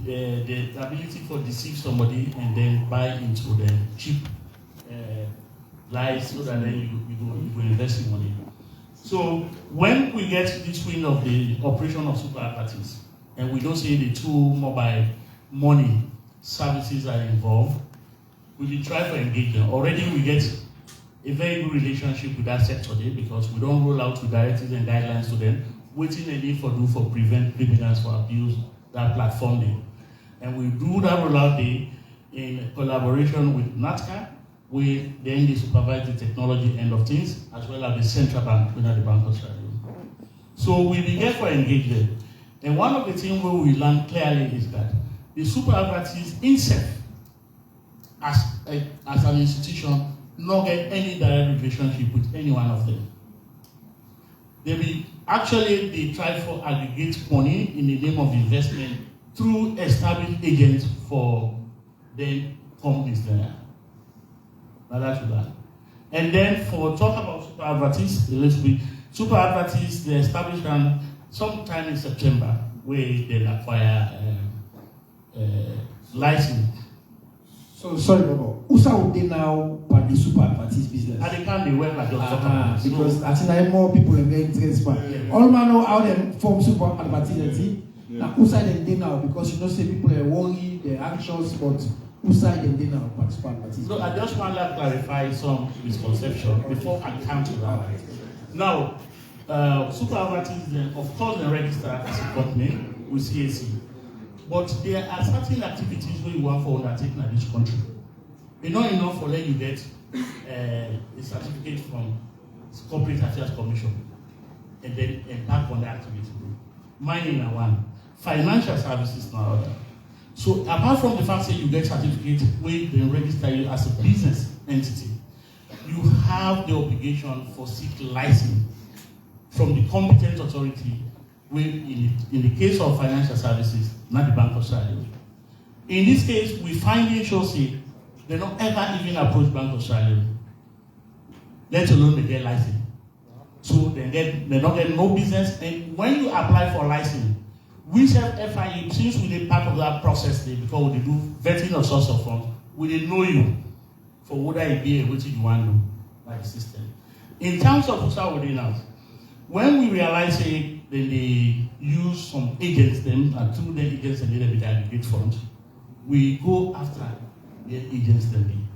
the ability for deceive somebody and then buy into the cheap lies so that then you go invest in money. So when we get this wind of the operation of super parties and we don't see the 2 mobile money services are involved, we will try to engage them. Already we get a very good relationship with that sector there because we don't roll out with directives and guidelines to them. Waiting a need for prevent criminals for abuse that platform day. And we do that rollout day in collaboration with NATCA, where they supervise the technology end of things, as well as the central bank within the Bank of Australia. So we begin to engage them. And one of the things where we learn clearly is that the super advertise itself, as an institution, not get any direct relationship with any one of them. They try to aggregate money in the name of investment through established agents for the companies there. Now that's that. And then for talk about super advertise, super advertise they established them sometime in September where they acquire license. So sorry, Bobo. Usa would they now about the super advertise business. And they can't be well like just because I think more people are getting transfer. All man know how them form super advertising. Now who side them dey now, because you know say people are worried, they're anxious, but who side them dey now for super advertising? So I just want to clarify some misconception before I come to that. Now, super advertising, of course, they register as a company with CAC, but there are certain activities where you want for undertaking in this country. It's not enough for let you get a certificate from Corporate Affairs Commission and then embark on the activity. Mining are one, financial services now other. So apart from the fact that you get certificate where they register you as a business entity, you have the obligation for seek license from the competent authority, where in the case of financial services, not the Bank of Australia. In this case, we find it shows it, they don't ever even approach Bank of Australia, let alone they get license. So they don't get no business. And when you apply for license, we have FIE, since we did part of that process there, because we do vetting of source of funds, we didn't know you for whether it be what you want to do by the system. In terms of social ordinance, when we realize then they use some agents, them and through the agents and they aggregate funds, we go after the agents then.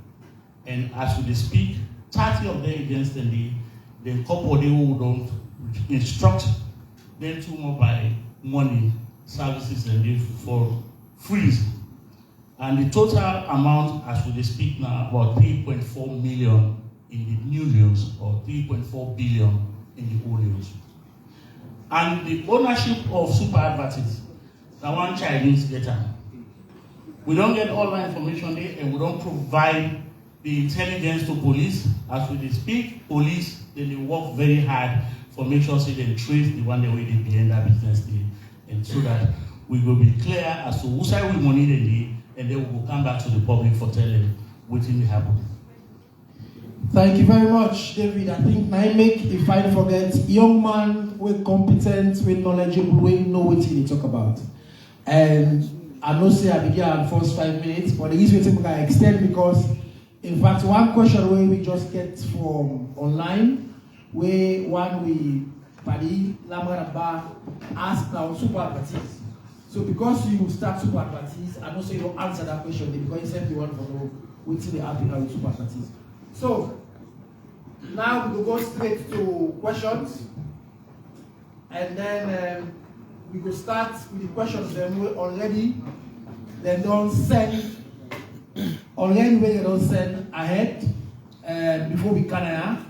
And as we speak, 30 of the agents then the couple they who don't instruct them to more by money services and they for free. And the total amount as we speak now about 3.4 million in the new news or 3.4 billion in the old news. And the ownership of super advertising, that one Chinese data. We don't get all that information there and we don't provide the intelligence to police. As we speak, police, then they work very hard for make sure so they trace the one the way they behind that business day. And so that we will be clear as to who side we money they need, and then we will come back to the public for telling what will happen. Thank you very much, David. I think I make, if I forget, young man with competent, with knowledgeable, we know what he talk about. And I know say I began in first 5 minutes, but the reason we can extend because, in fact, one question where we just get from online, where one we Paddy Lamaraba ask now super advertise. So because you start super advertise, I know say you don't answer that question because you simply want to know what's the happen with super advertise. So now we will go straight to questions, and then we will start with the questions that we already they don't send already when they don't send ahead before we can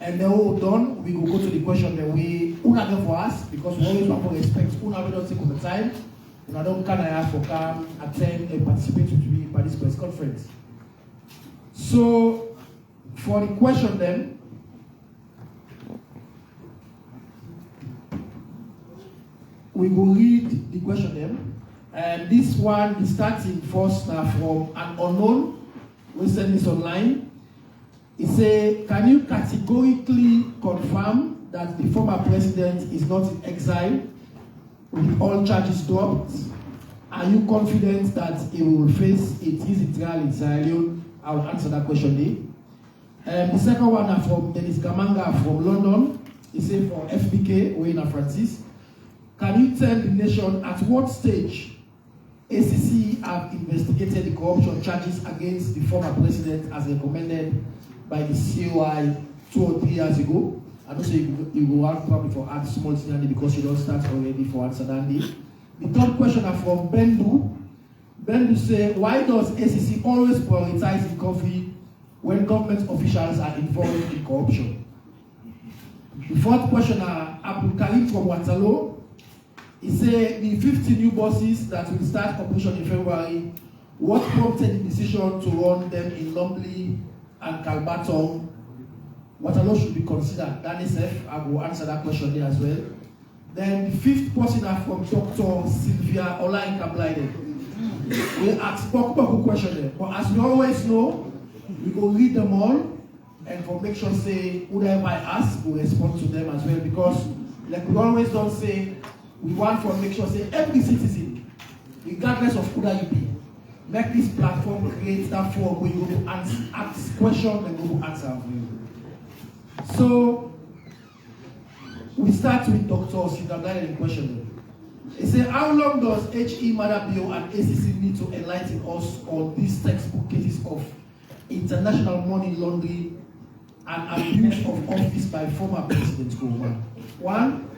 and then all done we will go to the question that we una get for us because we always want to respect una we don't take on the time una don't can for come attend and participate to be by this press conference. So for the question then, we will read the question then. And this one is starting first now from an unknown. We send this online. It says, can you categorically confirm that the former president is not in exile with all charges dropped? Are you confident that he will face a easy trial in Sierra Leone? I will answer that question there. The second one is from Dennis Gamanga from London. He said for FBK, Wayne Francis. Can you tell the nation at what stage ACC have investigated the corruption charges against the former president as recommended by the COI 2 or 3 years ago? I don't say you go out probably for add small thing because you don't start already for answer that day. The third question is from Bendu. Bendu say, why does ACC always prioritize recovery when government officials are involved in corruption? The fourth question is Abdul Karim from Waterloo. He said the 50 new buses that will start operation in February, what prompted the decision to run them in Lumley and Kalbatong? Waterloo should be considered. That is F. I will answer that question there as well. Then the fifth person is from Dr. Sylvia Olainka Blyden. We ask Boku question there. But as we always know, we go read them all and for make sure say whoever I ask will respond to them as well because like we always don't say we want to make sure say every citizen, regardless of who you be, make this platform create that forum where you go to ask questions and go to answer for you. So we start with Dr. Sidagaya in question. He said, how long does HE Madabio and ACC need to enlighten us on these textbook cases of international money laundering and abuse of office by former President Kouama? One,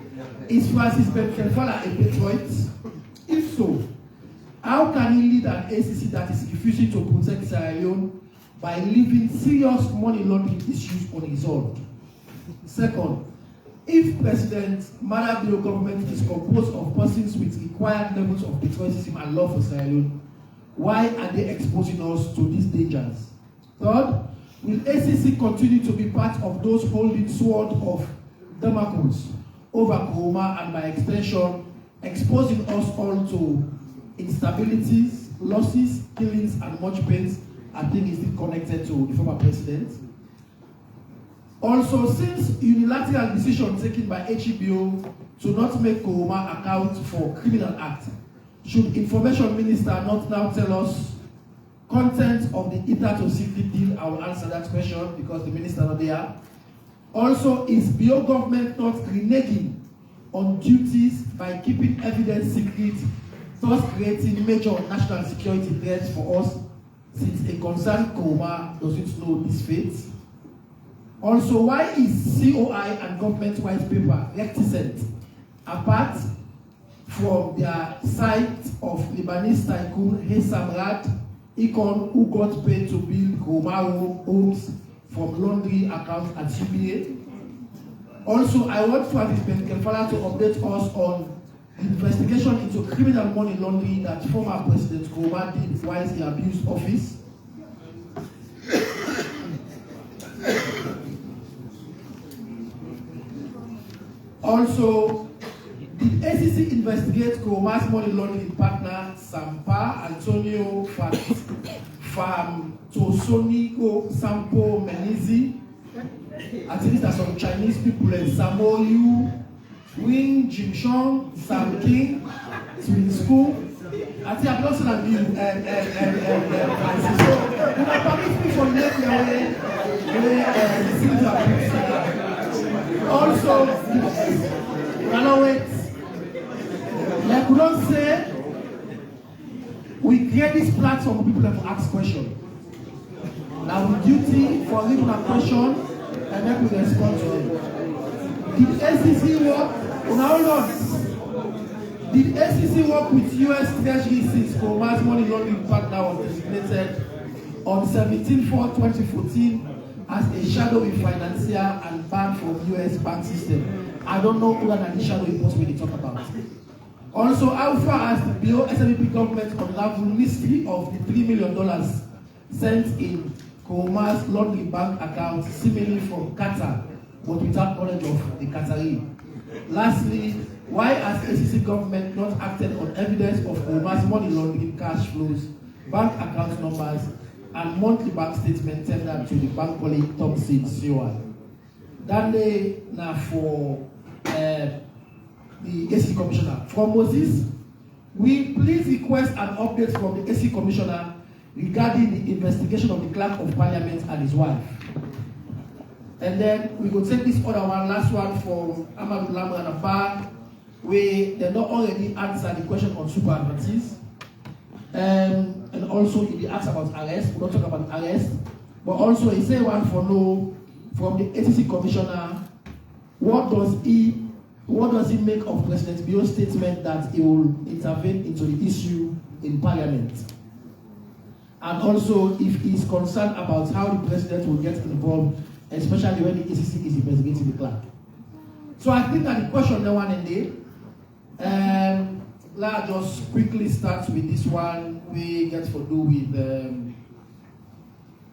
is Francis Ben-Kelfala a patriot? If so, how can he lead an ACC that is refusing to protect Sierra Leone by leaving serious money laundering issues unresolved? Second, if President Madabio government is composed of persons with required levels of patriotism and love for Sierra Leone, why are they exposing us to these dangers? Third, will ACC continue to be part of those holding sword of Damocles over Kouama and by extension exposing us all to instabilities, losses, killings, and much pains? I think is still connected to the former president. Also, since unilateral decision taken by HEBO to not make Kouama account for criminal act, should information minister not now tell us content of the ITA to secret deal? I will answer that question because the minister not there. Also, is BO government not reneging on duties by keeping evidence secret, thus creating major national security threats for us, since a concerned Kouama doesn't know this fate? Also, why is COI and government white paper reticent, apart from their site of Lebanese tycoon Hessam Rad, Icon, who got paid to build Kouama homes from laundry accounts at UBA? Also, I want Francis Ben-Kelfala to update us on the investigation into criminal money laundering that former President Kouama did while he abused office. Also, did ACC investigate Kouama's money laundering partner, Sampa Antonio Famtosonigo Sampo Menizi? I think there are some Chinese people in Samo Yu, Wing Jingshong, Sam King, Twin School. I think I've lost an of you Francis. So, you know, permit me for next year also, like we don't say, we create this platform for people to ask questions. Now, the duty for leaving a question and then we respond to them. Did ACC work? Now, Lord, did ACC work with US Treasury since Kouama's money laundering partner was designated on 17/4/2014 as a shadowy financier and banned from US bank system? I don't know who than the shadowy post we talk about. Also, how far as the BO SMEP government unraveled mystery of the $3 million sent in Kouama's laundry bank account, seemingly from Qatar, but without knowledge of the Qatari? Lastly, why has ACC government not acted on evidence of Kouama's money laundering cash flows, bank account numbers, and monthly bank statement tendered to the bank colleague Thompson COI? Then now for the AC Commissioner. From Moses, we please request an update from the AC Commissioner regarding the investigation of the Clerk of Parliament and his wife. And then we will take this other one, last one from Amadou Lamran Abba, where they not already answered the question on super advances. And also he asked about arrest. We don't talk about arrest. But also he said one for no from the ACC Commissioner. What does he make of President Bio's statement that he will intervene into the issue in Parliament? And also if he is concerned about how the President will get involved, especially when the ACC is investigating the clerk. So I think that the question the one in there, let's just quickly start with this one. We get to do with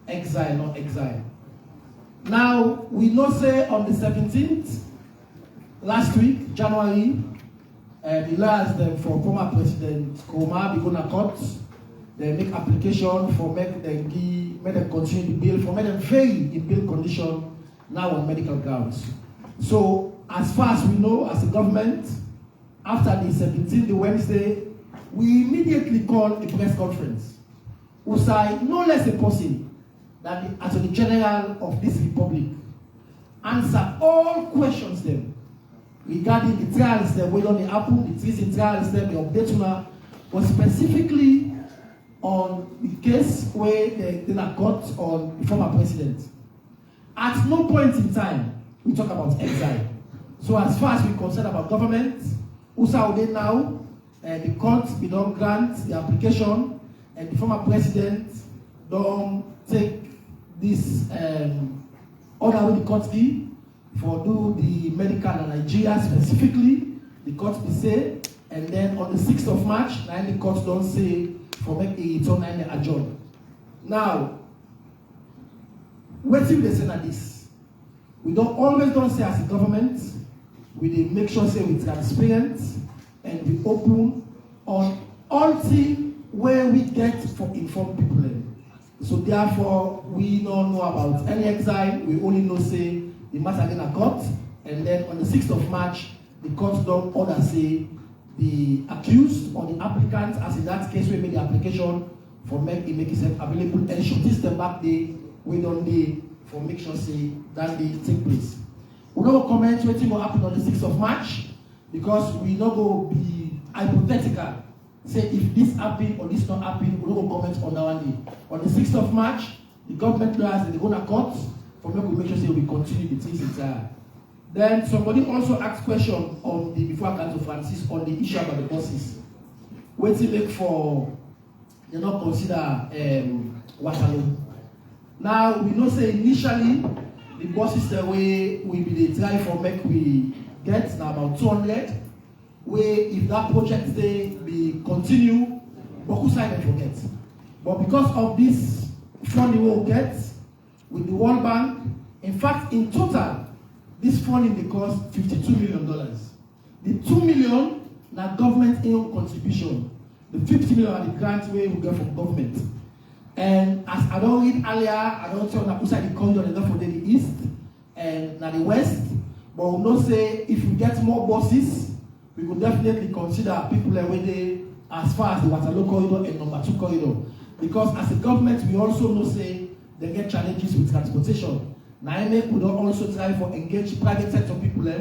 exile, not exile. Now, we know say on the 17th, last week, January, the last for former President Kouama be going to court. They make application for make them continue the bill, for make them vary the bill condition now on medical grounds. So, as far as we know, as a government, after the 17th, the Wednesday, we immediately called a press conference who say no less a person than the Attorney General of this republic, answer all questions them regarding the trials that went on the Apple, the treason trials that the update on, but specifically on the case where they are caught on the former president. At no point in time we talk about exile. So as far as we're concerned about government, USA now, the court we don't grant the application, and the former president don't take this order with the court key for do the medical in Nigeria specifically, the court be say, and then on the 6th of March, now the court don't say for make a return and adjourn. Now, what if they say that this? We don't say as a government, we make sure say we transparent and we open on all things where we get for informed people. So therefore, we don't know about any exile. We only know say the matter in a court, and then on the 6th of March, the court don't order say the accused or the applicant, as in that case we made the application for make itself available and should this the back day we don't need for make sure say that they take place. We don't comment what will happen on the 6th of March because we not go be hypothetical. Say if this happen or this not happen, we don't go comment on that one day. On the 6th of March, the government lawyers they go to court for make sure say we continue the things inside. Then somebody also asked question on the before I come to Francis on the issue about the buses. What to make for they not consider Waterloo. Now we know say initially the buses the way we be the try for make we get now about 200. Where if that project they be continue, Boku side and forget. But because of this funding we will get with the World Bank, in fact in total, this funding they cost $52 million. The $2 million na government own contribution. The $50 million are the grants we will get from government. And as I don't read earlier, I don't tell na outside the corridor enough for the east and na the west. But we know say if we get more buses, we could definitely consider people where they as far as the Waterloo corridor and number 2 corridor. Because as a government, we also know say they get challenges with transportation. Now we don't also try for engage private sector people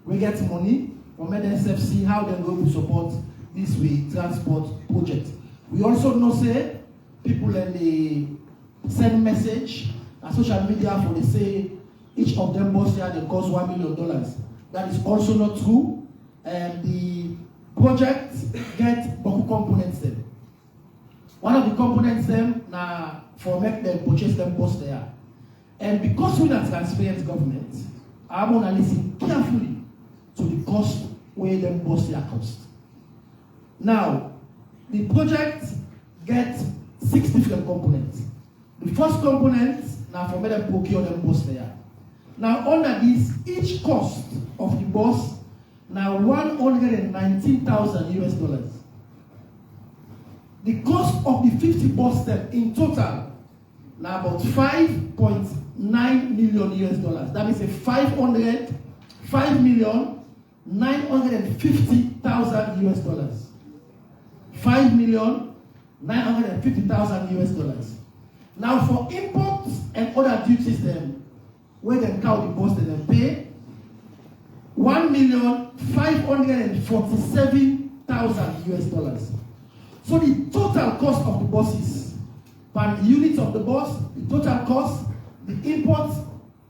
we get money from NSF see how they're going to support this way transport project. We also know say people they send message on social media for they say each of them bus here they cost $1 million. That is also not true. The project get boku components them. One of the components them now for make them purchase them bus there. And because we're not transparent government, I want to listen carefully to the cost where them bus their cost. Now, the project gets 6 different components. The first component now for me them procure them bus there. Now under this, each cost of the bus now $119,000. The cost of the 50 bus step in total now about $5.9 million. That means a $5,950,000. $5,950,000. Now for imports and other duties them, where they count the bus they pay $1,547,000. So the total cost of the buses, per unit of the bus, the total cost, the imports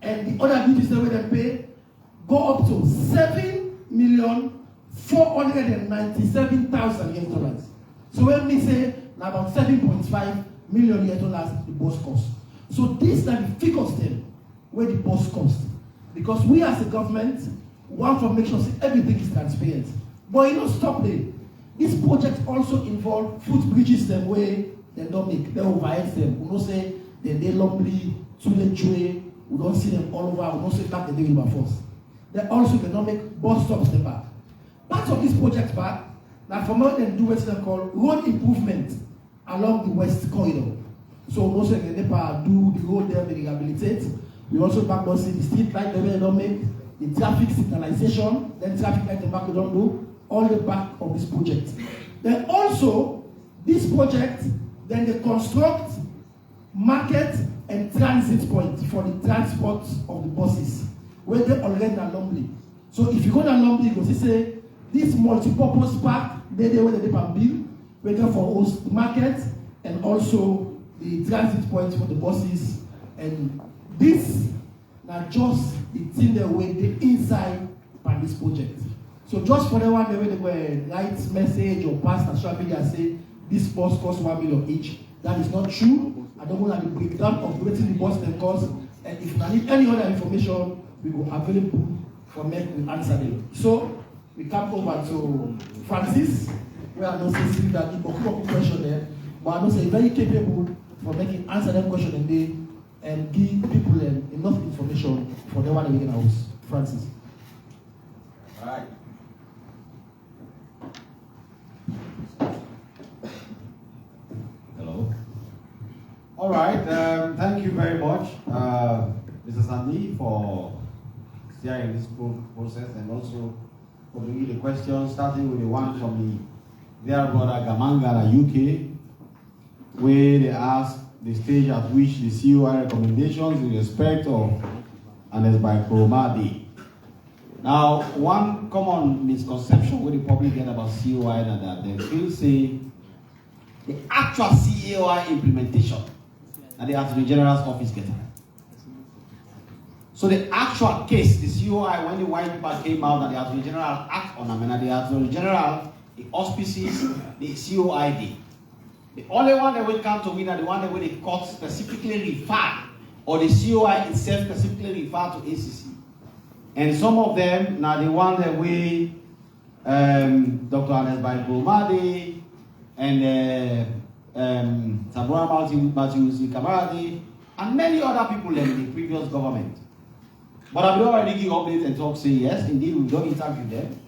and the other duties that they pay go up to $7,497,000. So when we say about $7.5 million the bus cost. So these are the figures then where the bus cost. Because we as a government want to make sure everything is transparent. But you don't stop there. This project also involves footbridges them where they don't make, they overhead them. We don't say they lumpy, to the tree, we don't see them all over, we don't say that they do river force. They also cannot make bus stops the back. Part of this project back, now from what they do what they call road improvement along the west corridor. So we also can do the road there, they rehabilitate. We also back don't see the street light the way they don't make, the traffic signalization, then traffic light the back we don't do, all the back of this project. Then also, this project Then they construct market and transit point for the transport of the buses, where they already are Lumley. So if you go down Lumley, you go see say this multi-purpose park, where they can build, where they for host market and also the transit point for the buses. And this now just the thing that way the inside by this project. So just for the one the way they were write message or pass on social media say this bus costs 1 million each. That is not true. I don't want to break down of the bus and cost. And if you need any other information, we will available for me to answer them. So we come over to Francis. We are not saying that he will question there, but I know say very capable for making answer that question and give people enough information for the one we can house. Francis. All right. Hello. All right. Thank you very much, Mr. Sandy, for steering this process and also for bringing the questions, starting with the one from the dear brother Gamangara, UK, where they asked the stage at which the COI recommendations in respect of and by Kromadi. Now, one common misconception with the public get about COI is that they feel say the actual COI implementation and the Attorney General's office get it. So the actual case, the COI, when the white paper came out and the Attorney General act on them, and the Attorney General, the auspices, the COID. The only one that will come to me is the one that will the court specifically refer, or the COI itself specifically refer to ACC. And some of them, now the one that we, Dr. Anes Baibomade, and Sabura Matthews Kamaradi, and many other people in the previous government. But I've already give updates and talk, say yes, indeed, we've done interview them.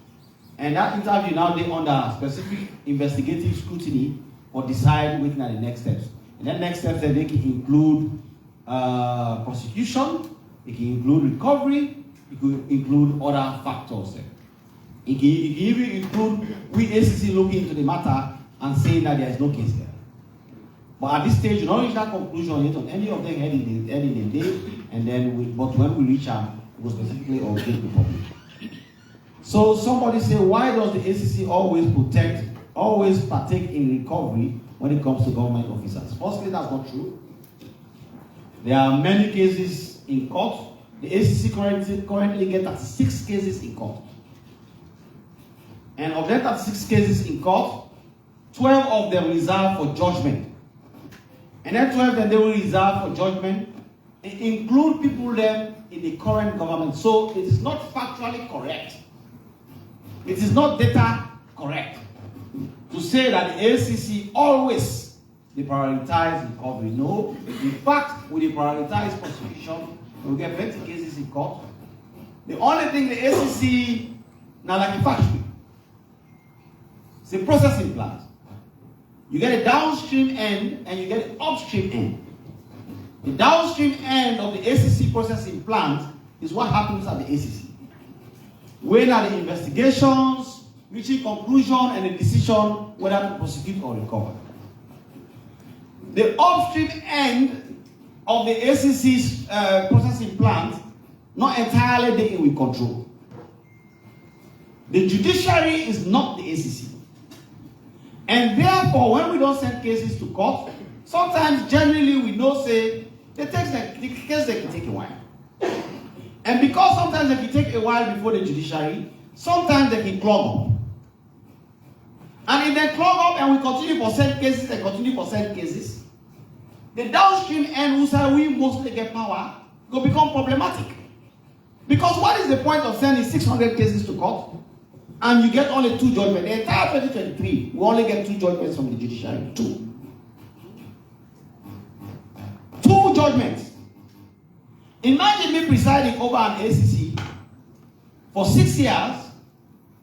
And that interview now they under specific investigative scrutiny or decide which are the next steps. And then next steps that they can include prosecution, it can include recovery, it can include other factors. It can even include we ACC looking into the matter and saying that there is no case there. But at this stage, you don't reach that conclusion yet on any of them heading the day, and then but when we reach out, we will specifically update the public. So somebody say, why does the ACC always partake in recovery when it comes to government officers? Firstly, that's not true. There are many cases in court. The ACC currently get 36 cases in court. And of them 36 cases in court, 12 of them reserved for judgment. And then 12 that they will reserve for judgment include people then in the current government. So it is not factually correct. It is not data correct to say that the ACC always they prioritize recovery. No, in fact, we prioritize prosecution. We get plenty cases in court. The only thing the ACC now like a factory, it's a processing plant. You get a downstream end and you get an upstream end. The downstream end of the ACC processing plant is what happens at the ACC. When are the investigations, reaching conclusion and a decision whether to prosecute or recover. The upstream end of the ACC's processing plant, not entirely there with control. The judiciary is not the ACC. And therefore, when we don't send cases to court, sometimes generally we know say the case they can take a while. And because sometimes they can take a while before the judiciary, sometimes they can clog up. And if they clog up and we continue for send cases and continue for send cases, the downstream end who say we mostly get power will become problematic. Because what is the point of sending 600 cases to court and you get only 2 judgments? The entire 2023, we only get 2 judgments from the judiciary. 2 judgments. Imagine me presiding over an ACC for 6 years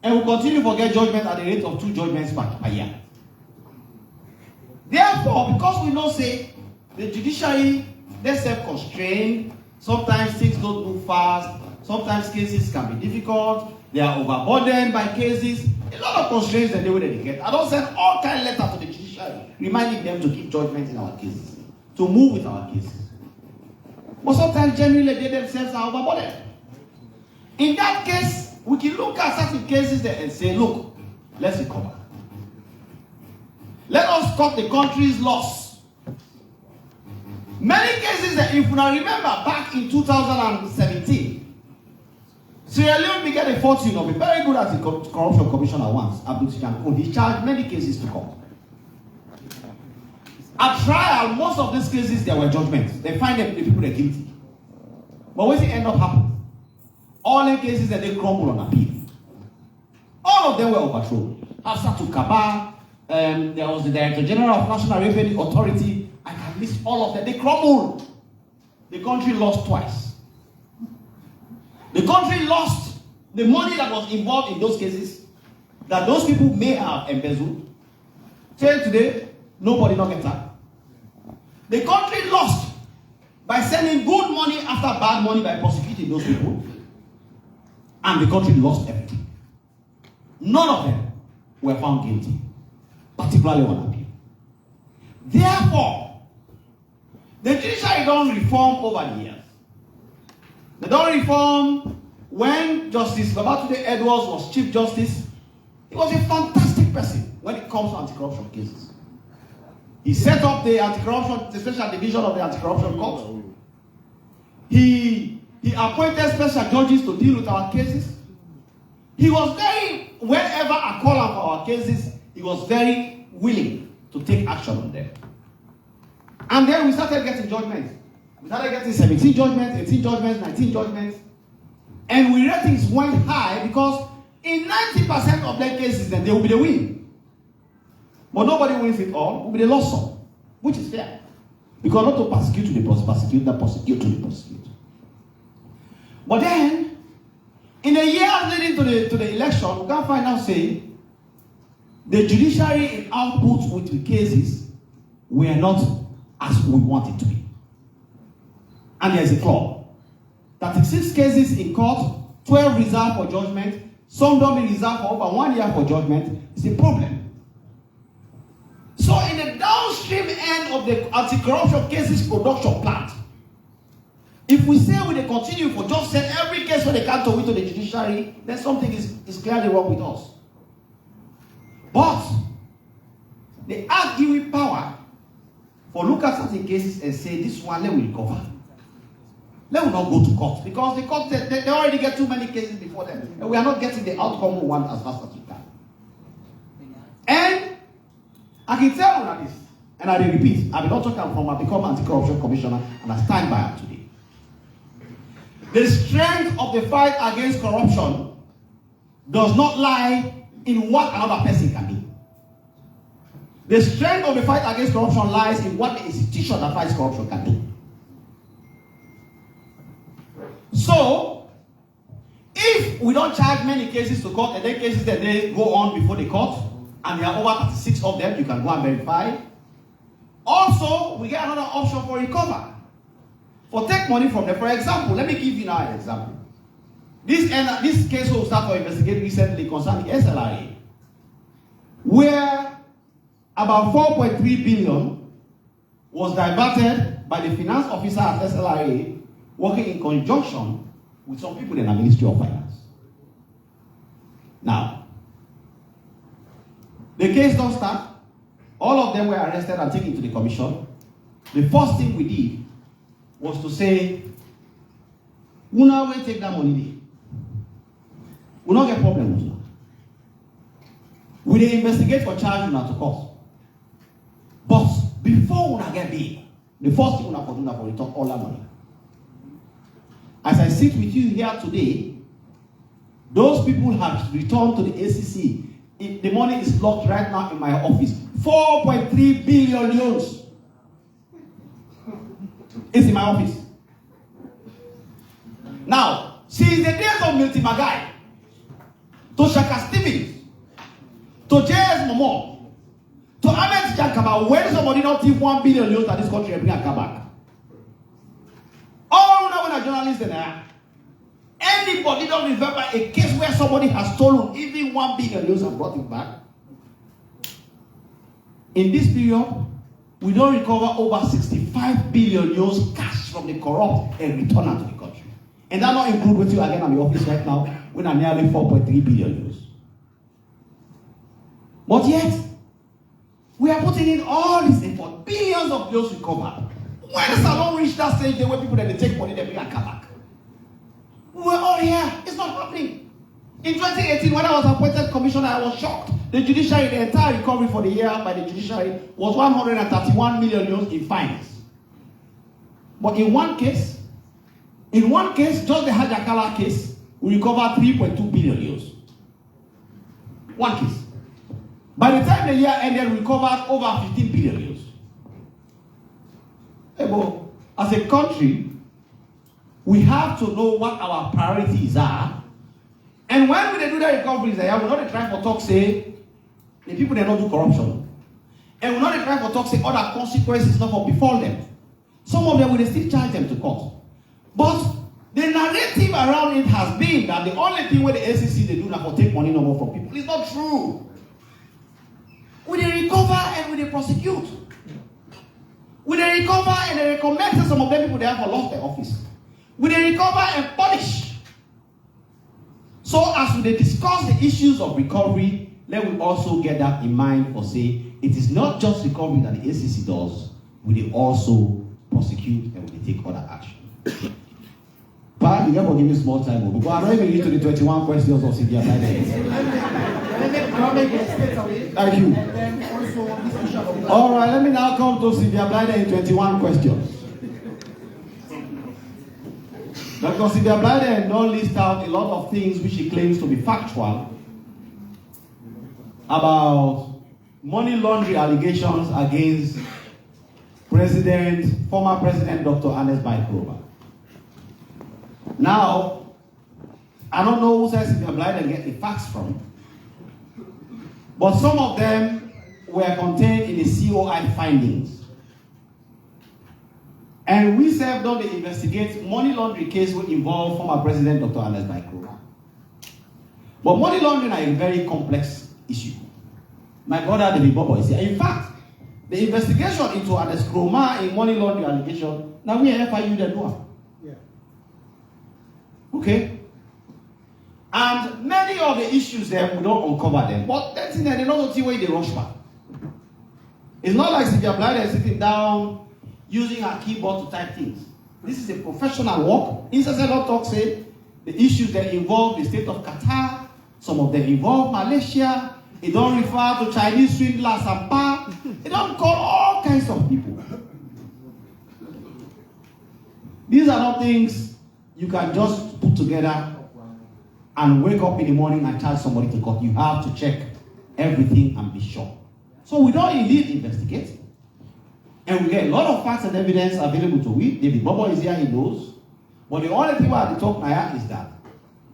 and we continue to get judgment at the rate of 2 judgments per year. Therefore, because we know say the judiciary, they're self-constrained, sometimes things don't move fast, sometimes cases can be difficult, they are overburdened by cases, a lot of constraints that they will dedicate. I don't send all kind of letters to the judiciary reminding them to keep judgment in our cases, to move with our cases. But sometimes genuinely they themselves are overburdened. In that case, we can look at certain cases there and say, look, let's recover. Let us cut the country's loss. Many cases that, if you now remember, back in 2017, Sierra Leone began a fortune of a very good anti-corruption commissioner once, Abdul Shankun. He charged many cases to court. At trial, most of these cases, there were judgments. They find the people are guilty. But what did end up happening? All the cases that they crumbled on appeal. All of them were overthrown. After to Kaba, there was the Director General of National Revenue Authority. I can list all of them. They crumbled. The country lost twice. The country lost the money that was involved in those cases that those people may have embezzled. Till today, nobody not get that. The country lost by sending good money after bad money by prosecuting those people. And the country lost everything. None of them were found guilty, particularly on appeal. Therefore, the judiciary don't reform over the years. They don't reform. When Justice Babatunde Edwards was Chief Justice, he was a fantastic person when it comes to anti-corruption cases. He set up the anti-corruption, the special division of the anti-corruption court. He appointed special judges to deal with our cases. He was very, whenever I call up for our cases, he was very willing to take action on them. And then we started getting judgments. We started getting 17 judgments, 18 judgments, 19 judgments. And we ratings went high because in 90% of their cases, then they will be the win. But nobody wins it all. It will be the loss some, which is fair. Because not to persecute to the prosecute, not prosecute to the prosecute. But then, in the years leading to the election, we can find out saying the judiciary in output with the cases were not as we want it to be. And there's a clause. 36 cases in court, 12 reserved for judgment, some don't be reserved for over 1 year for judgment. It's a problem. So in the downstream end of the anti-corruption cases production plant, if we say we continue for just send every case when they can't to the judiciary, then something is clearly wrong with us. But they are giving power for look at certain cases and say this one let me recover. Let me not go to court because the court they already get too many cases before them, and we are not getting the outcome we want as fast as we can. And I can tell you this, and I will repeat. I will not talk from I become anti-corruption commissioner, and I stand by it today. The strength of the fight against corruption does not lie in what another person can do. The strength of the fight against corruption lies in what the institution that fights corruption can do. So, if we don't charge many cases to court, and then cases that they go on before the court, and there are over 36 of them, you can go and verify. Also, we get another option for recover. For take money from them. For example, let me give you now an example. This case will start to investigate recently concerning SLRA, where about 4.3 billion was diverted by the finance officer at SLRA working in conjunction with some people in the Ministry of Finance. Now, the case don't start. All of them were arrested and taken to the commission. The first thing we did was to say, we now will take that money. We not get problems now. We dey investigate for charge to court. But before we get big, the first thing we have to do is to return all that money. As I sit with you here today, those people have returned to the ACC. The money is locked right now in my office. 4.3 billion euros. It's in my office. Now, since the days of Milty Magai, to Shaka Stevens, to J.S. Momo, to Ahmed Jankaba, when somebody not give 1 billion euros to this country and bring a car back. All now when a journalist in there, anybody don't remember a case where somebody has stolen even 1 billion euros and brought it back? in this period, we don't recover over 65 billion euros cash from the corrupt and return it to the country. And that not include what you again at the office right now, when are nearly 4.3 billion euros. But yet, we are putting in all this effort, billions of euros recovered. When the salon reached that stage, there were people that they take money, they bring and come back. We were all here. It's not happening. In 2018, when I was appointed commissioner, I was shocked. The judiciary, the entire recovery for the year by the judiciary was 131 million euros in fines. But in one case, just the Hajakala case, we recovered 3.2 billion euros. One case. By the time the year ended, we recovered over 15 billion euros. But as a country, we have to know what our priorities are. And when we do the recoveries, we not try for talk say the people they don't do corruption. And we not try for talk say other consequences not for befall them. Some of them will still charge them to court. But the narrative around it has been that the only thing where the SEC they do now for take money no more from people. It's not true. We they recover and we they prosecute. We they recover and they recommend some of them people they have lost their office. We they recover and punish. So as we discuss the issues of recovery, let we also get that in mind for say, it is not just recovery that the SEC does, we also prosecute and we take other action. But you never give me small time, because I don't even read to the 21 questions of Sylvia Biden. Thank you. All right, let me now come to Sylvia Biden in 21 questions. Dr. Sylvia Biden don't list out a lot of things which she claims to be factual about money laundering allegations against former President Dr. Ernest Bai Koroma. Now, I don't know who says Sylvia Biden get the facts from, but some of them were contained in the COI findings. And we served on the investigate money laundering case which involved former President Dr. Ernest Bai Koroma. But money laundering is a very complex issue. My brother, David Bobo, is here. In fact, the investigation into Ernest Koroma in money laundering allegation, now we are FIU the door. Yeah. Okay? And many of the issues there, we don't uncover them. But that's in there, they don't see where they rush back. It's not like Sylvia Biden sitting down using a keyboard to type things. This is a professional work. Instead of talk say the issues that involve the state of Qatar, some of them involve Malaysia. It don't refer to Chinese swindlers and pa. It don't call all kinds of people. These are not things you can just put together and wake up in the morning and charge somebody to court. You have to check everything and be sure. So we don't indeed investigate. And we get a lot of facts and evidence available to we. David Bobo is here, he knows. But the only thing we have to talk now is that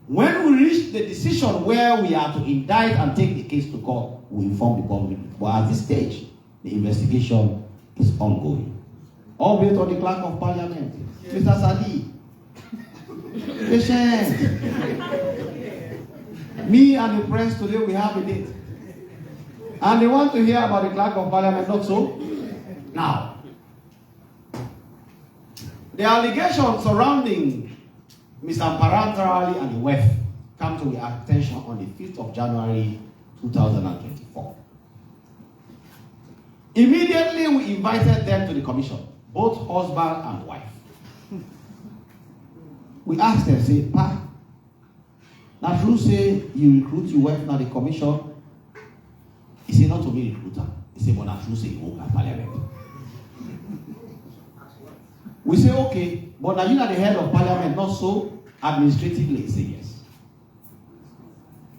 when we reach the decision where we are to indict and take the case to court, we inform the public. But at this stage, the investigation is ongoing. All based on the clerk of parliament, yes. Mr. Sadi. Patient. Me and the press today, we have a date. And they want to hear about the clerk of parliament, not so? Now, the allegations surrounding Mr. Parantarali and the WEF come to our attention on the 5th of January 2024. Immediately, we invited them to the commission, both husband and wife. We asked them, say, Pa, now true say you recruit your wife now the commission. He said, not to be recruiter. He said, but now true say you go to parliament. We say, okay, but now you're not the head of parliament, not so administratively. He say yes.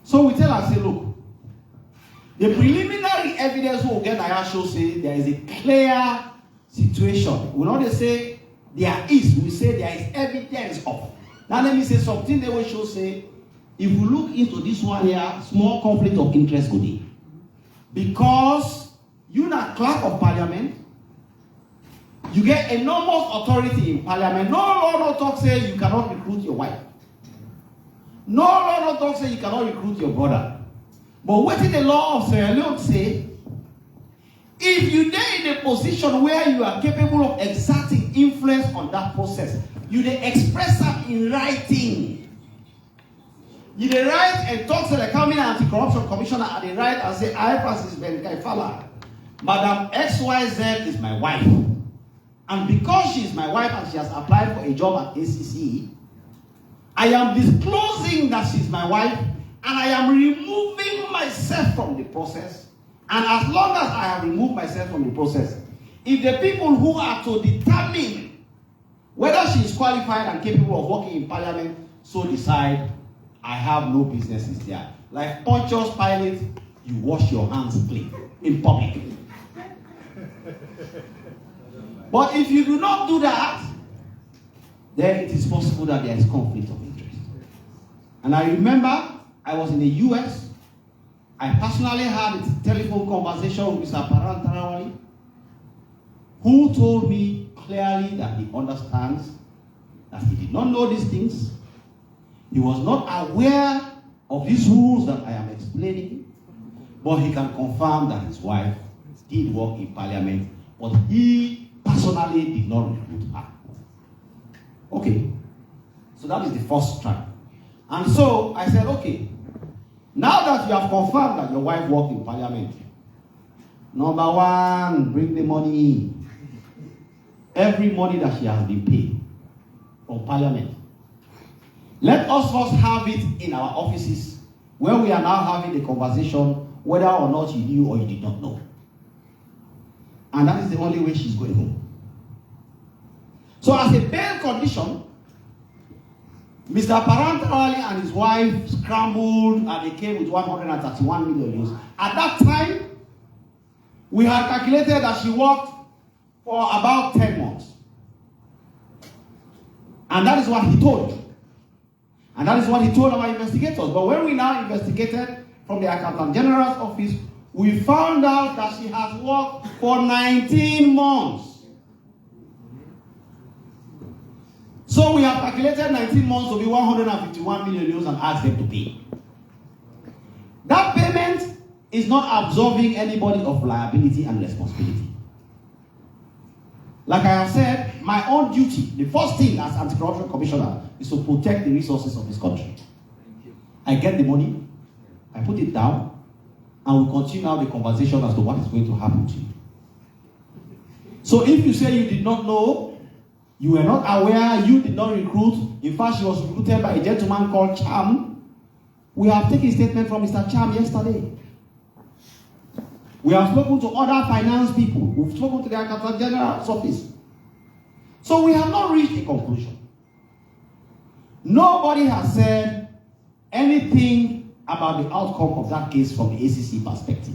So we tell her, say, look, the preliminary evidence we will get now shows say there is a clear situation. We not say there is, we say there is evidence of. Now let me say something they will show say, if we look into this one here, small conflict of interest go there. Because you're not clerk of parliament, you get enormous authority in parliament. No law no talk say you cannot recruit your wife. No law no talk say you cannot recruit your brother. But what did the law of Sierra Leone say? If you are in a position where you are capable of exerting influence on that process, you dey express am in writing. You dey write and talk to the County Anti-Corruption Commissioner at the right and say, I, Francis Benkaifala, Madam XYZ is my wife. And because she is my wife and she has applied for a job at ACC, I am disclosing that she is my wife and I am removing myself from the process. And as long as I have removed myself from the process, if the people who are to determine whether she is qualified and capable of working in Parliament so decide, I have no businesses there. Like Pontius Pilate, you wash your hands clean in public. But if you do not do that, then it is possible that there is conflict of interest. And I remember I was in the US. I personally had a telephone conversation with Mr. Parantarawali, who told me clearly that he understands that he did not know these things. He was not aware of these rules that I am explaining, but he can confirm that his wife did work in Parliament, but he personally did not recruit her. Okay, so that is the first track. And so I said, okay, now that you have confirmed that your wife worked in Parliament, number one, bring the money. Every money that she has been paid from Parliament. Let us first have it in our offices where we are now having the conversation whether or not you knew or you did not know. And that is the only way she's going home. So as a bail condition, Mr. Parantarawali and his wife scrambled and they came with 131 million euros. At that time, we had calculated that she worked for about 10 months. And that is what he told. And that is what he told our investigators. But when we now investigated from the Accountant General's office, we found out that she has worked for 19 months. So we have calculated 19 months to be 151 million euros and asked them to pay. That payment is not absolving anybody of liability and responsibility. Like I have said, my own duty, the first thing as Anti-Corruption Commissioner, is to protect the resources of this country. I get the money, I put it down, and we continue now the conversation as to what is going to happen to you. So if you say you did not know, you were not aware, you did not recruit, in fact she was recruited by a gentleman called Cham, we have taken a statement from Mr. Cham yesterday. We have spoken to other finance people. We've spoken to the Accountant General's office. So we have not reached a conclusion. Nobody has said anything about the outcome of that case from the ACC perspective.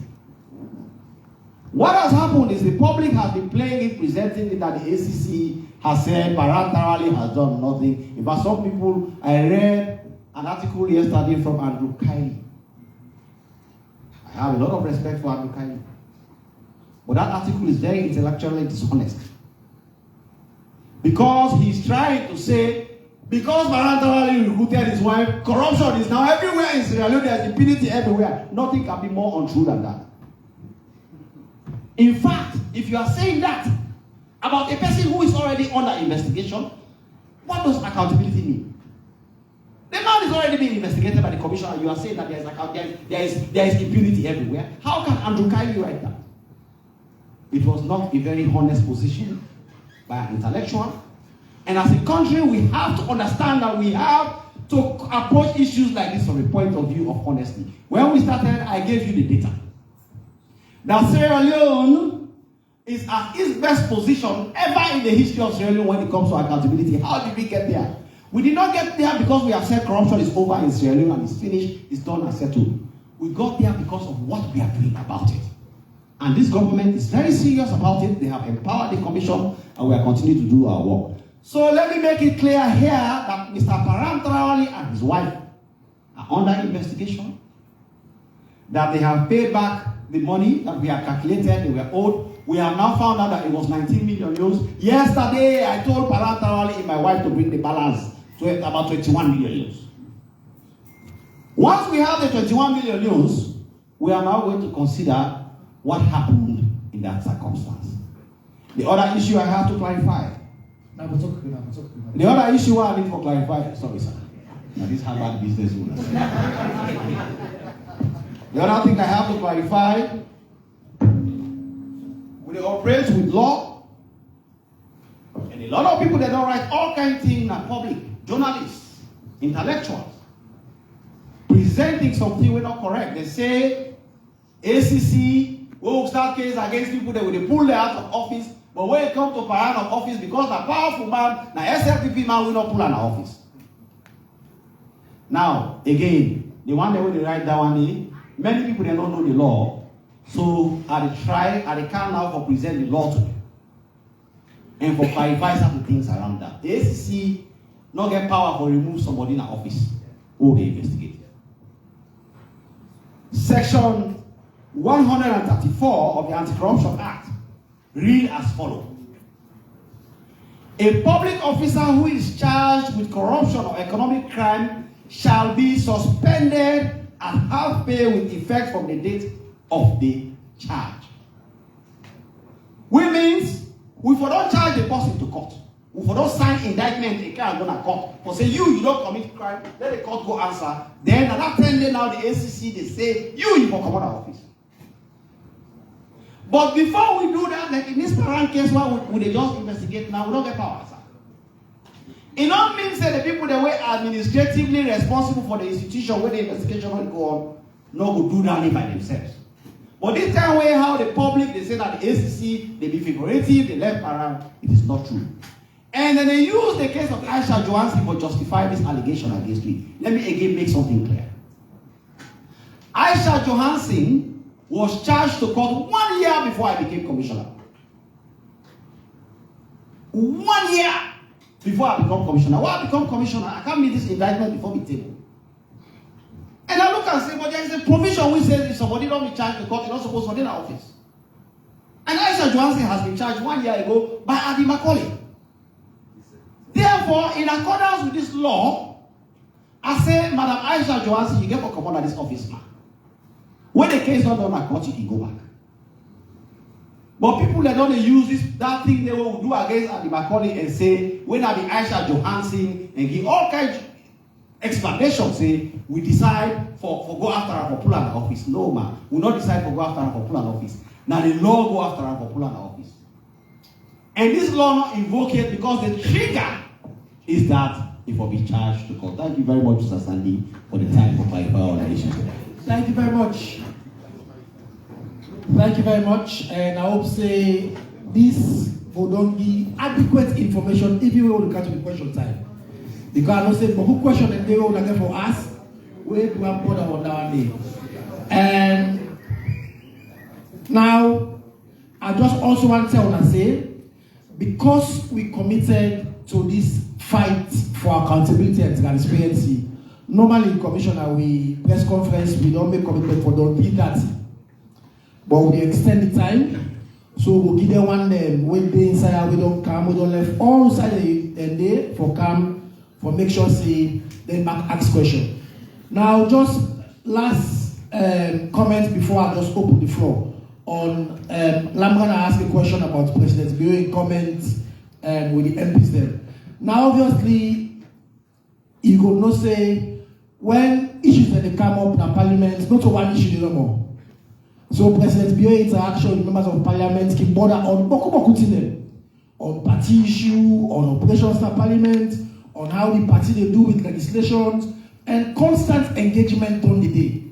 What has happened is the public has been playing it, presenting it that the ACC has said Parantarawali has done nothing. In fact, some people, I read an article yesterday from Andrew Kiley. I have a lot of respect for Andrew Kiley. But that article is very intellectually dishonest. Because he's trying to say, because Parantarawali recruited his wife, corruption is now everywhere in Sierra Leone, there's impunity everywhere. Nothing can be more untrue than that. In fact, if you are saying that about a person who is already under investigation, what does accountability mean? The man is already being investigated by the commissioner, and you are saying that there is impunity everywhere. How can Andrew Kiley write that? It was not a very honest position by an intellectual. And as a country, we have to understand that we have to approach issues like this from a point of view of honesty. When we started, I gave you the data. That Sierra Leone is at its best position ever in the history of Sierra Leone when it comes to accountability. How did we get there? We did not get there because we have said corruption is over in Sierra Leone and it's finished, it's done and settled. We got there because of what we are doing about it. And this government is very serious about it. They have empowered the commission and we are continuing to do our work. So let me make it clear here that Mr. Parantarawali and his wife are under investigation. That they have paid back the money that we have calculated they were owed. We have now found out that it was 19 million euros. Yesterday, I told Parantarawali and my wife to bring the balance to about 21 million euros. Once we have the 21 million euros, we are now going to consider what happened in in that circumstance. The other issue I have to clarify. The other issue I need to clarify. Sorry, sir. Now this Harvard business rule. The other thing I have to clarify. We operate with law. And a lot of people that don't write all kinds of things in the public. Journalists, intellectuals, presenting something we're not correct. They say ACC will start case against people that will pull them out of office, but when it comes to power of office, because the powerful man, the SLPP man will not pull out of office. Now, again, the one that will write that one, many people they don't know the law, so I can now for present the law to them and for clarify certain things around that. The ACC not get power for remove somebody in the office who they investigate. Section 134 of the Anti-Corruption Act read as follows. A public officer who is charged with corruption or economic crime shall be suspended and half pay with effect from the date of the charge. Which means we for don't charge the person to court. We for don't sign indictment, a crime going to court. For say you don't commit crime, let the court go answer. Then at that 10 days now the ACC they say you for come out of office. But before we do that, like in this parent case where we just investigate now, we don't get power, sir. It don't mean that the people that were administratively responsible for the institution where the investigation will go on, no go do that by themselves. But this time way how the public, they say that the ACC, they be figurative, they left around, it is not true. And then they use the case of Aisha Johansen for justify this allegation against me. Let me again make something clear. Aisha Johansen was charged to court 1 year before I became commissioner. 1 year before I become commissioner. When I become commissioner, I can't meet this indictment before the table. And I look and say, but there is a provision which says if somebody don't be charged to court, you're not supposed to be in the office. And Aisha Johansen has been charged 1 year ago by Adi Macaulay. Therefore, in accordance with this law, I say, Madam Aisha Johansen, you get to come out of this office now. When the case not done at court, you can go back. But people that don't use that thing they will do against Adi Macaulay and say, when I be Aisha Johansen and give all kinds of explanations, say, we decide for go after her for pull out of office. No, man. We not decide for go after her for pull out of office. Now the law go after her for pull out of office. And this law not invoke it because the trigger is that he will be charged to court. Thank you very much, Mr. Sandy, for the time for clarifying our issue today. Thank you very much. Thank you very much. And I hope say this will don't give adequate information if you will catch the question time. Because I don't say, but who question and they will get for us, we do have put on that day. And now, I just also want to tell and say, because we committed to this fight for accountability and transparency, normally in Commissioner, we press conference, we don't make commitment for don't do that. But we extend the time, so we'll give them one when they inside, we don't come, we don't left all side and day for come, for make sure say, then back ask question. Now, just last comment before I just open the floor. On, I'm going to ask a question about President Bio comment with the MPs there. Now, obviously, you could not say when issues that they come up in Parliament, not one issue no more. So President Bio interaction with members of Parliament can border on on party issue, on operations in Parliament, on how the party they do with legislations, and constant engagement on the day.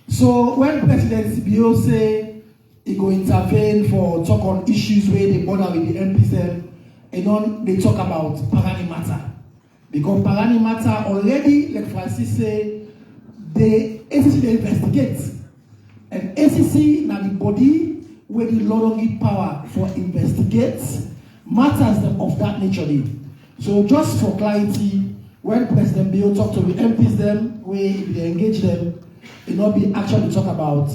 So when President Bio say he go intervene for talk on issues where they border with the MPs, and then they talk about Parani matter. Because Parani matter already, like Francis say, the ACC they investigate. And ACC now the body where the law don't give power for investigate matters of that nature. So just for clarity, when President Bio talk to the MPs where they engage them, it not be actually talk about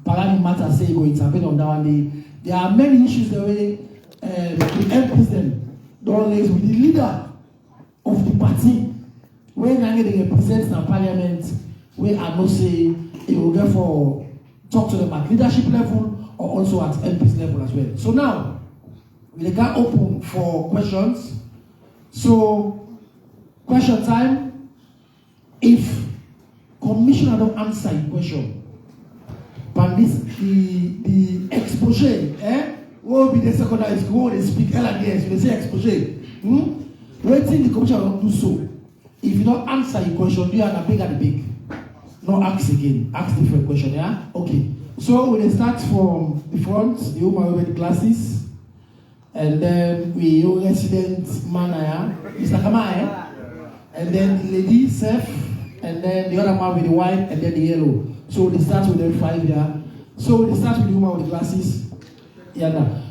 Parani matter say go intervene on that one day. There are many issues the way the MPs don't raise with the leader of the party when they represent the parliament where I must say it will therefore talk to them at leadership level or also at MP's level as well. So now, we can open for questions. So, question time. If commissioner don't answer your question, but this the expose, what will be the secondary school? They speak LDS, they say expose. Waiting the commissioner don't do so. If you don't answer your question, you are the big and the big. No, ask again. Ask different question, yeah? Okay. So we start from the front, the woman with the glasses, and then we resident man, Mr. Kamai, and then the lady, Seth, and then the other man with the white, and then the yellow. So we start with the 5, yeah? So we start with the woman with the glasses. Yeah, now.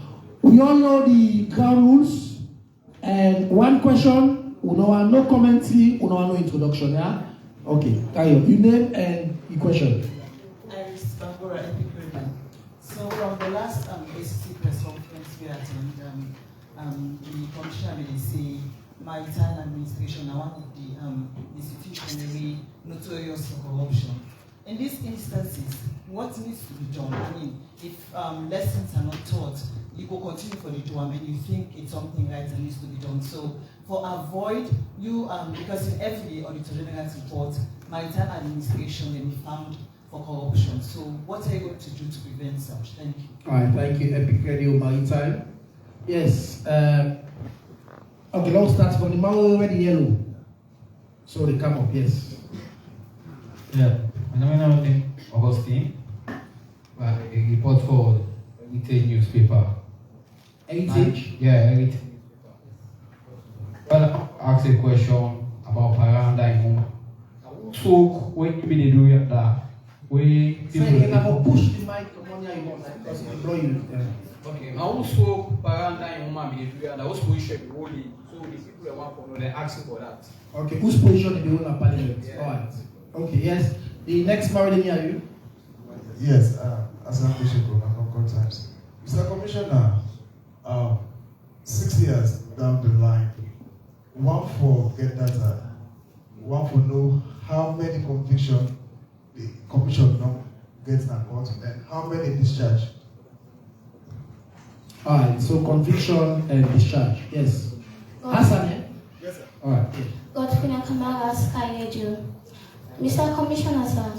We all know the ground rules, and one question, we don't want no commentary, we don't want no introduction, yeah? Okay, carry on. You name and your question. So from the last ACC press conference we attended, the commissioner will say maritime administration are one of the institutions very notorious for corruption. In these instances, what needs to be done? I mean, if lessons are not taught, you go continue for the job and you think it's something right that needs to be done. So for avoid you, because in every auditor general's report, maritime administration may be found for corruption. So what are you going to do to prevent such? Thank you. All right, thank you, Epic Radio Maritime. Yes. Okay, let's start from the man already yellow. So they come up, yes. Yeah, my name is Augustine. I report for Heritage newspaper. Heritage? Yeah, Heritage. Well, I asked a question about Paranda in home. So, when you mean do that, we so you can push the mic to money you want because it will blow you. Yeah. Okay, I also Paranda in home and do that. I was position holy. So the people that want to know, they asking for that. Okay, whose position in the whole of parliament? Yeah. All right. Okay, yes. The next married near you? Yes, as an Bishop from Concord Times. Mr. Commissioner, 6 years down the line, one for get data, one for know how many convictions the commission now gets in court, and how many discharge. All right, so conviction and discharge. Yes. Hassan, eh? Yes, sir. All right. Godfrey Kamara, Sky Radio. Mr. Commissioner, sir,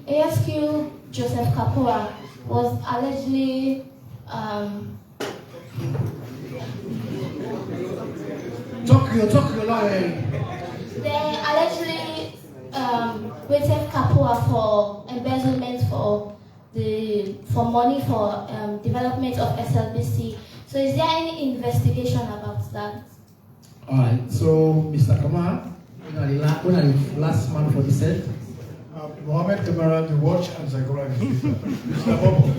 ASQ Joseph Kapua was allegedly Talk your lawyer. they allegedly waited Kapua for embezzlement for money for development of SLBC. So is there any investigation about that? All right. So, Mr. Kamara, when are the last man for the set? Mohammed Kamara, the watch and psychology. Mr. Bobo.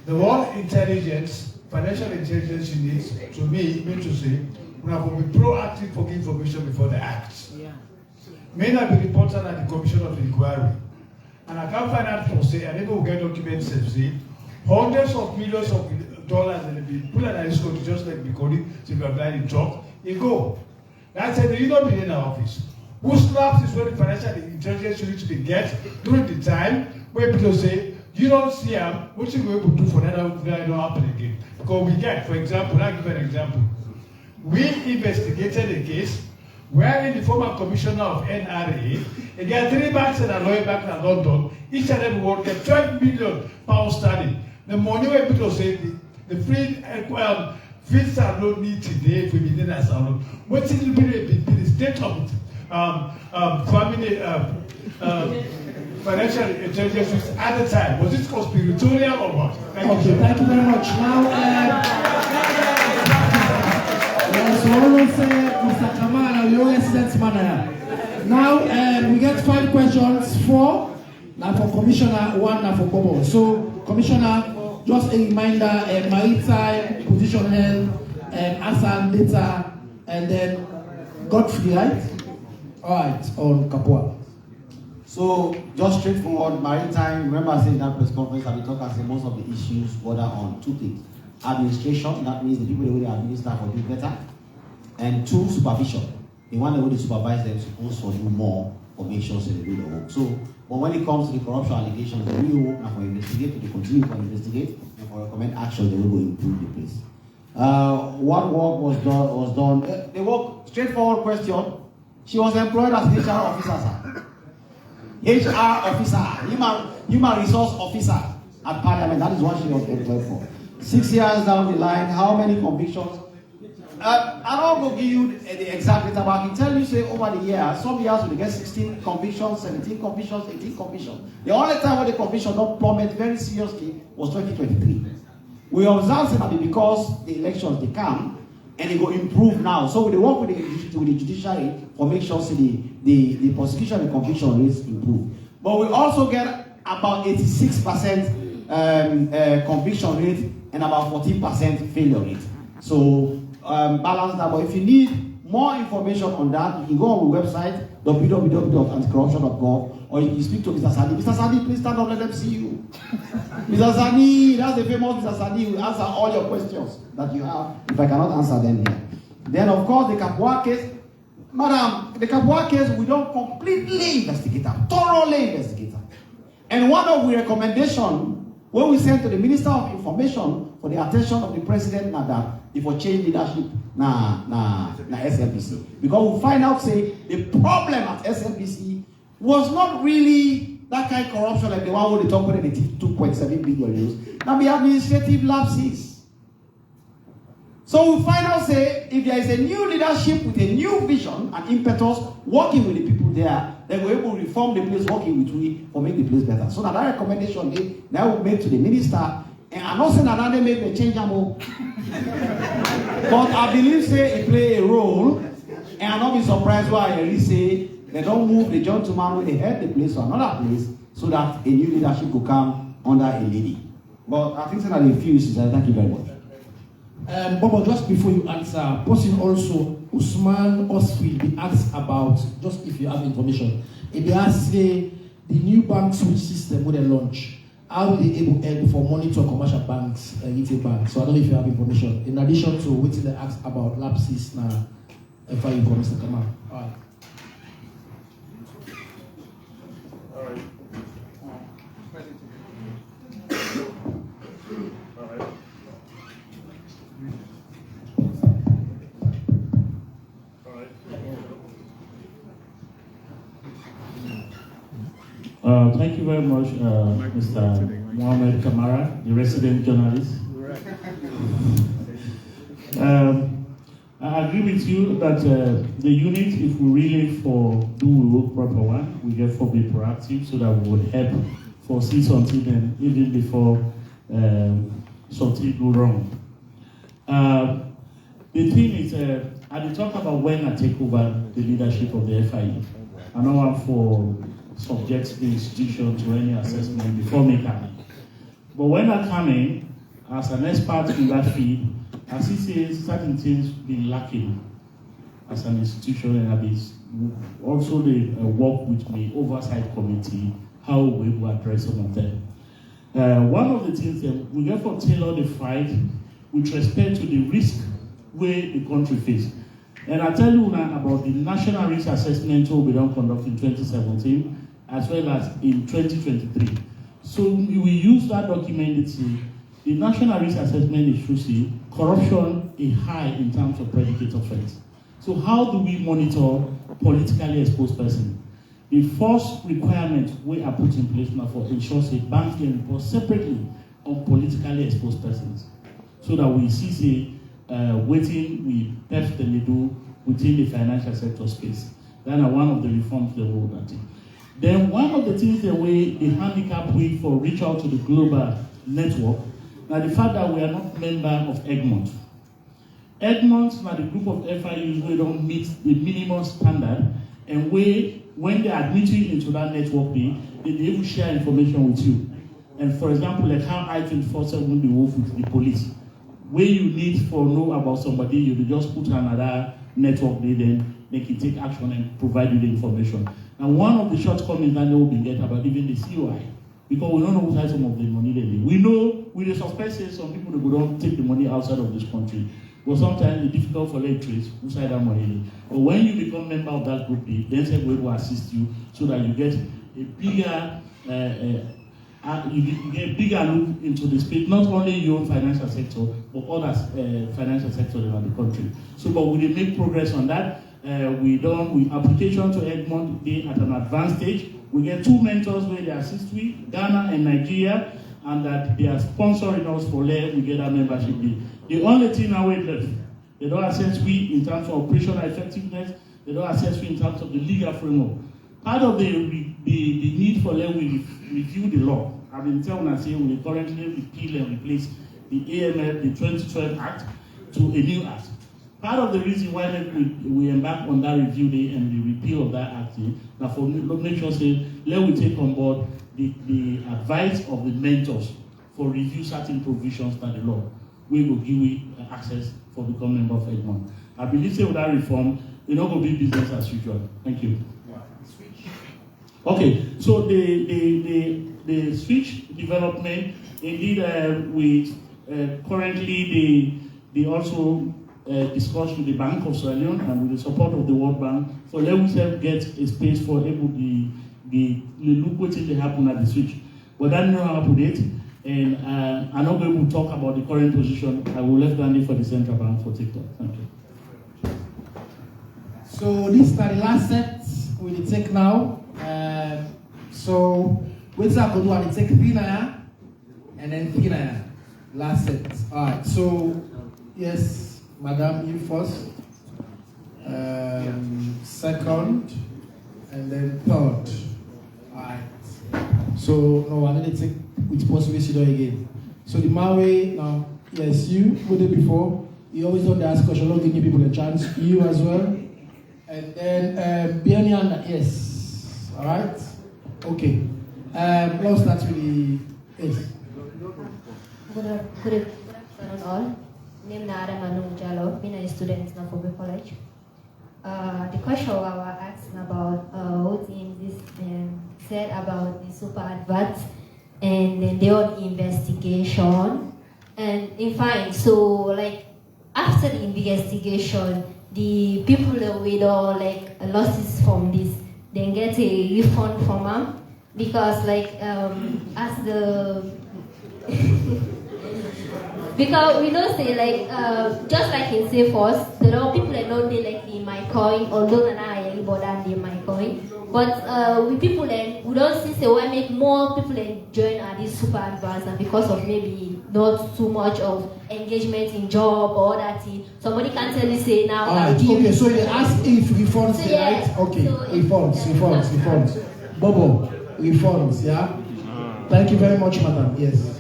The World Intelligence, Financial Intelligence Unit, to me, mean to say, we have to be proactive for information before the act. May not be reported at the Commission of Inquiry. And I can't find out for say, I never will get documents that say, hundreds of millions of dollars and be put at risk to just like Bikoni, so you apply in talk, you go. That's it, you don't be in our office. Who slaps is where the financial intelligence unit to get during the time where people say, you don't see them, what you going to do for that don't happen again. Because we get, for example, I'll give you an example. We investigated a case wherein the former commissioner of NRA, and there are 3 banks and a lawyer bank in London, each and every one get 12 million pounds sterling. The money where people say the free fees are not need today for within a salon. What's it be the state of family financial intelligence at the time? Was it conspiratorial or what? Thank you very much. Now, so always say, Mr. Kamara, your resident manager. Now, we get 5 questions, 4 now for Commissioner, 1 now for Bobo. So, Commissioner, just a reminder, maritime, position health, Hassan, data, and then Godfrey, right? All right, on Kapua. So, just straightforward, maritime, remember I said in that press conference that we talk as most of the issues border on 2 things. Administration, that means the people that will administer for do better. And 2, supervision. The one that will supervise them supposed to do more for make sure they do the work. So, but when it comes to the corruption allegations, we will now for investigate, they continue to investigate, and for recommend action, they will go improve the place. What work was done? The work, straightforward question. She was employed as HR officer, sir. HR officer, human resource officer at Parliament. That is what she was employed for. 6 years down the line, how many convictions? I don't go give you the exact data, but I can tell you, say, over the years, some years we get 16 convictions, 17 convictions, 18 convictions. The only time when the conviction don't plummet very seriously was 2023. We observe that because the elections they come and they go improve now. So we work with the judiciary for make sure the prosecution and conviction rates improve. But we also get about 86% conviction rate and about 14% failure rate. So balance that. But if you need more information on that, you can go on the website www.anticorruption.gov, or you can speak to Mr. Sadi. Mr. Sadi, please stand up, let them see you. Mr. Sadi, that's the famous Mr. Sadi, will answer all your questions that you have, if I cannot answer them here. Then, of course, the Kapua case. Madam, the Kapua case, we don't completely investigate them, thoroughly investigate them. And one of the recommendations, when we sent to the Minister of Information for the attention of the President, that if we change leadership, na SLBC. Because we find out, say, the problem at SLBC was not really that kind of corruption like the one where they talk about the 2.7 billion euros. Now, the administrative lapses. So we find out, say, if there is a new leadership with a new vision and impetus working with the people there, then we're able to reform the place, working with we for make the place better. So that recommendation that we made to the minister, and I'm not saying that they make the change them all. But I believe, say, it play a role, and I'm not be surprised why I really say they don't move the gentleman when they head the place to another place so that a new leadership could come under a lady. But I think that a few issues. Thank you very much. Bobo, just before you answer, person also, Usman Osfield, be asked about, just if you have information, if they ask, say, the new bank switch system with a launch, how will they able for monitor commercial banks, retail banks? So I don't know if you have information. In addition to what they asked about lapses now, if I promise to come out. All right. Thank you very much, Mr. Mohamed Kamara, the resident journalist. I agree with you that the unit, if we really do work proper one, we therefore be proactive so that we would help foresee something and even before something go wrong. The thing is, I talk about when I take over the leadership of the FIE. I know I'm for subject the institution to any assessment before me coming. But when I come in as an expert in that field, I see certain things been lacking as an institution, and also the work with the oversight committee, how we will address some of them. One of the things that we therefore tailor the fight with respect to the risk where the country faces. And I tell you now about the national risk assessment we don't conduct in 2017 as well as in 2023. So we will use that document to see the national risk assessment is to see corruption is high in terms of predicate offense. So how do we monitor politically exposed persons? The first requirement we are put in place now for ensure that banks can report separately on politically exposed persons, so that we see waiting we personally do within the financial sector space. That are one of the reforms they will do. Then one of the things that the handicap we for reach out to the global network, now the fact that we are not member of Egmont. Egmont now the group of FIUs we don't meet the minimum standard, and when they admit you into that network, they will share information with you. And for example, like how I-24/7 they work with the police. Where you need for know about somebody, you just put another network there, then they can take action and provide you the information. And one of the shortcomings that they will be get about even the COI, because we don't know who has some of the money they need. We know, we suspect some people that don't take the money outside of this country. but sometimes it's difficult for them to trace who side that money. But when you become member of that group, then they will assist you so that you get a bigger you get bigger look into the space, not only your own financial sector, but other financial sectors around the country. So, but we did make progress on that. We application to Egmont they at an advanced stage. We get 2 mentors where they assist with Ghana and Nigeria, and that they are sponsoring us for let we get our membership deal. The only thing now we left, they don't assess we in terms of operational effectiveness. They don't assess we in terms of the legal framework. Part of the need for let we review the law. I've been telling us here we currently repeal and replace the AML, the 2012 Act, to a new act. Part of the reason why we embark on that review day and the repeal of that act, now for make sure say let we take on board the advice of the mentors for review certain provisions that the law we will give you access for becoming member of Egmont. I believe say with that reform, it's not going to be business as usual. Thank you. Okay, so the switch development, indeed, we currently they also discuss with the Bank of Sierra Leone and with the support of the World Bank for let us get a space for able the look what they happen at the switch. But that not happen yet, and I'm not going to talk about the current position. I will left Andy for the Central Bank for TikTok. Thank you. So this is the last set we will take now. So what's up? We will take 3 naira and then 3 naira. Last set. All right. So yes, Madam, you first, second, and then third. All right. So no, I need to take with possible situation again. So the Maui now, yes, you put it before. You always don't ask question, not giving people a chance. You as well. And then Bianian, yes. All right. Okay. Let's start with the yes. Good afternoon all. Name Nara Manu Jalo, been a student in Nafobe College. The question we were asking about what this said about the super adverts and then the own investigation. And in fact, so like after the investigation, the people that with all like losses from this, then get a refund from them because like as the because we don't say like just like in Salesforce, there are people that don't they like in my coin, although I anybody in my coin. But with people then we don't see say why make more people then join at this super advanced and because of maybe not too much of engagement in job or that thing. Somebody can tell you say now. Okay, so you ask if reforms, so, yeah, right? Okay, so reforms. Bobo, reforms, yeah? Thank you very much, madam. Yes.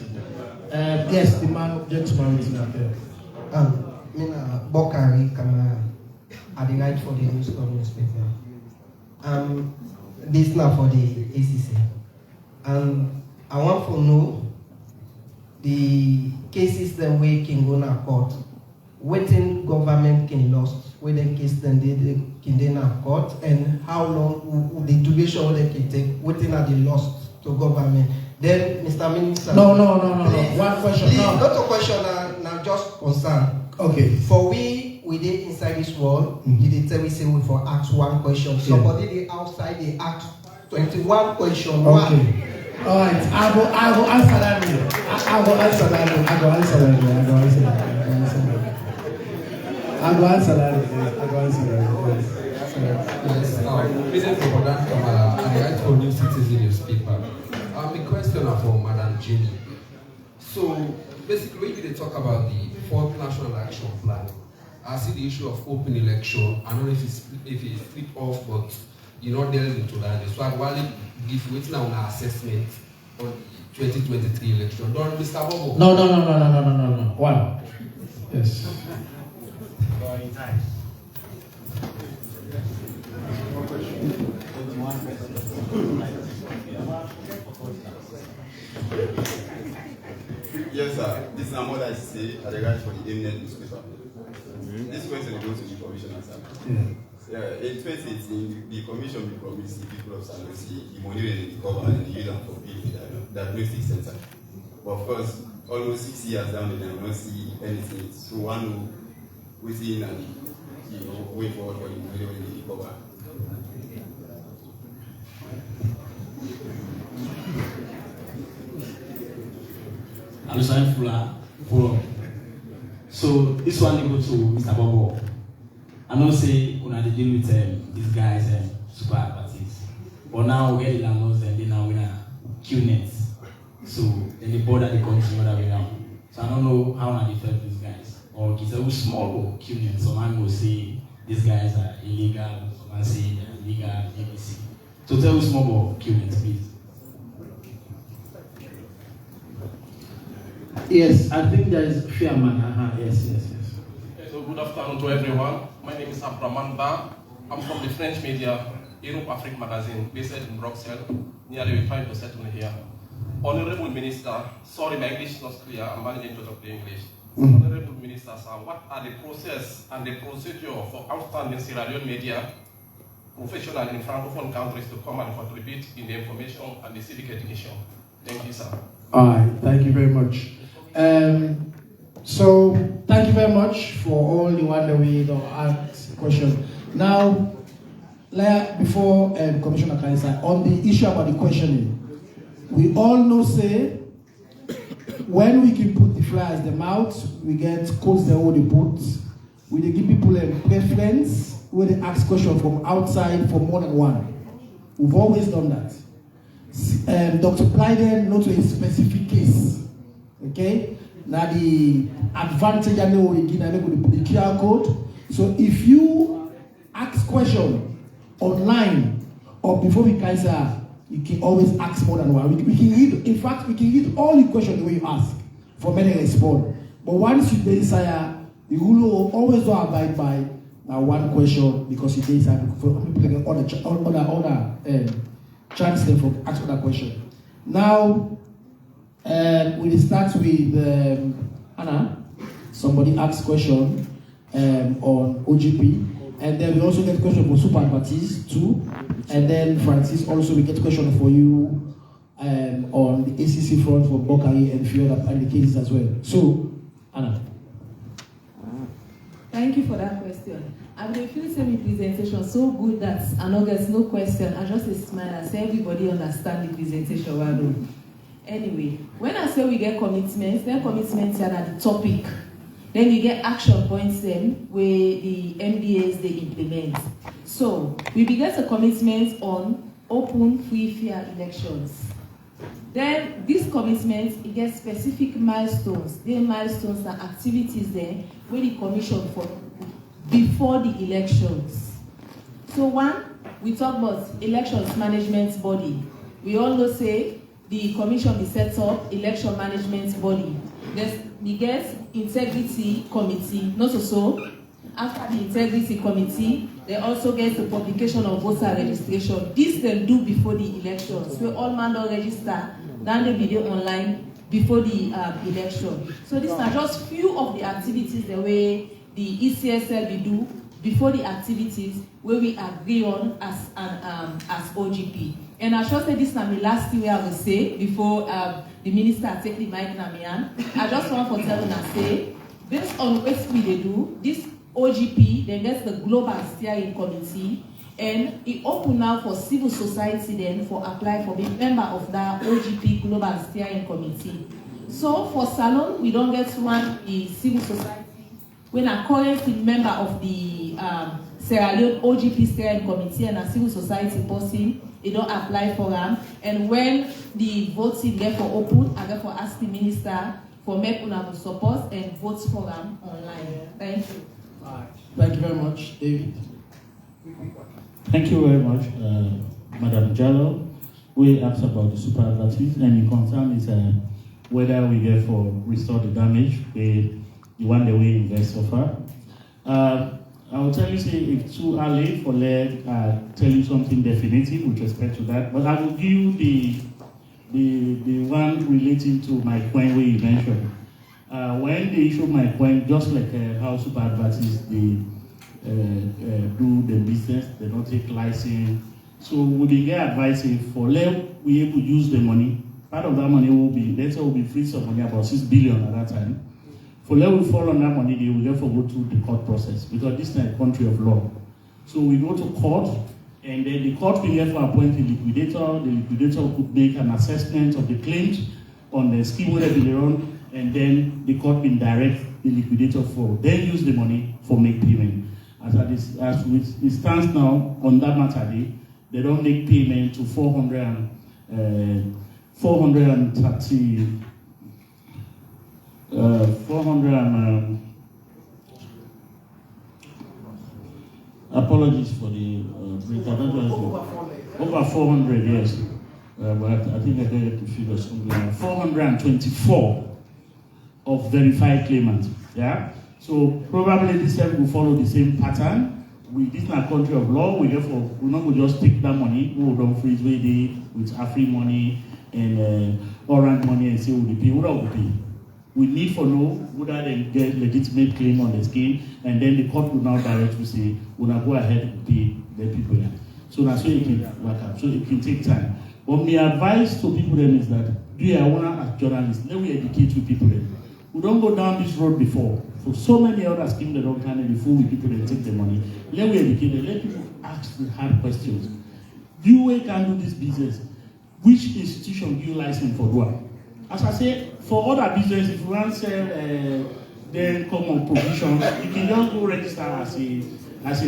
Yes, the gentleman is not there. Bokari Kamara, I the right for the newspaper. This now for the ACC. I want to know the cases that we can go to court. Waiting government can lost, waiting case then they can then court, and how long the duration they can take waiting at the lost to government. Then, Mr. Minister. No. One question. Please, not a question, now just concern. Okay. For we did inside this world, they tell me say we for ask one question. Somebody they outside they ask 21 questions. Okay. All right. I will answer that. I will answer that. Yes. Business President Kamara, I write for New Citizen newspaper. The question for Madam Jenny. So basically, when they talk about the fourth national action plan, I see the issue of open election. I don't know if it's split off, but you're not delving into that. So I'd want to give waiting on our assessment on the 2023 election. Don't Mr. Bobo? No. One. Yes. In time. Yes, sir. This is what I say at the right for the eminent newspaper. This question goes to the commissioner, sir. In 2018, the commission will promise the people of San Luis the money they recover and the yield and for the diagnostic center. But of course, almost 6 years down the line, we don't see anything. So one waiting and wait forward for the money when they recover. I'm sorry, Fuller. So this one they go to Mr. Bobo. I know say when I deal with these guys and super advertises. But now we get the landlords and they now win a QNet. So then they border the country other way around. So I don't know how I defend these guys. Or it's a small or QNet. Some man will say these guys are illegal, some man say they're illegal, ABC. So tell us more about QNet, please. Yes, I think there is fear man. Yes. So good afternoon to everyone. My name is Abdraman Ba. I'm from the French media, Europe Afrique magazine, based in Brussels. Nearly we're trying to settle here. Honorable Minister, sorry my English is not clear, I'm managing to talk the English. Honorable Minister, sir, what are the process and the procedure for outstanding Sierra Leone media professionals in Francophone countries to come and contribute in the information and the civic education? Thank you, sir. All right, thank you very much. So thank you very much for all the one that we asked question. Now, before Commissioner Kalisa, on the issue about the questioning, we all know say when we can put the flyers them out, we get codes they already put. We dey give people a preference where they ask questions from outside for more than one. We've always done that. Dr. Blyden, not to a specific case. Okay? Now the advantage I know we give, I know we put the QR code. So if you ask question online or before we can say, you can always ask more than one. We can read, in fact, we can read all the questions the way you ask for many respond. But once you desire, the rule will always don't abide by one question because you desire for people get other chance them for ask other question. Now we start with Anna. Somebody asks question on OGP. And then we also get question for super advertise too. And then Francis also we get question for you on the ACC front for Bokari and few other cases as well. So, Anna. Thank you for that question. I will feel semi presentation so good that I know there's no question. I just smile and say everybody understand the presentation well. Anyway, when I say we get commitments, then commitments are at the topic. Then you get action points then where the MDAs they implement. So we begin a commitment on open, free, fair elections. Then these commitments, it gets specific milestones. There are milestones and activities there where the commission for before the elections. So one, we talk about elections management body. We all know say the commission is set up election management body. We get integrity committee, not so. After the integrity committee, they also get the publication of voter registration. This they do before the elections. So all man don't register, then they video online before the election. So these are just few of the activities the way the ECSL we do before the activities where we agree on as OGP. And I should say this is my last thing I will say before the minister take the mic na me hand. I just want to tell you and say, based on what we do, this OGP, then gets the global steering committee, and it open now for civil society then for apply for being member of that OGP global steering committee. So for Salon, we don't get one in civil society. When a currently member of the Sierra Leone OGP steering committee and a civil society person, they don't apply for them. And when the voting get for open, I get for ask the minister for make una support and vote for them online. Thank you. Thank you very much, David. Thank you very much, Madam Jallo. We asked about the super advertise, and the concern is whether we get for restore the damage the one that we invest so far. I will tell you, say, it's too early for tell you something definitive with respect to that, but I will give you the one relating to my point where you mentioned. When they issue my point, just like how super advertises they do the business, they don't take license. So we be get advice for let we able to use the money. Part of that money will be, let's say will be free some money, about 6 billion at that time, For let we fall on that money, they will therefore go through the court process because this is a country of law. So we go to court, and then the court will therefore appoint a liquidator. The liquidator could make an assessment of the claims on the scheme where they run, and then the court will direct the liquidator for then use the money for make payment. As it stands now on that matter, they don't make payment to 430. Apologies for the over 400, yes. But I think I get the figures. 424 of verified claimants. Yeah. So probably this time will follow the same pattern. This is a country of law. We therefore will not just take that money. We will don't freeze with Afri money and Orange money and say we will pay. What will pay? We need to know whether they get legitimate claim on the scheme, and then the court will now direct to say, we'll now go ahead and pay the people. So that's why it can work out. So it can take time. But my advice to people then is that, as journalists, let we educate with people then. We don't go down this road before. For so many other schemes that don't kind of before we people then take the money. Let we educate them. Let people ask the hard questions. You can do this business. Which institution do you license for doing? As I say, for other business, if you want to sell then come on provision, you can just go register as a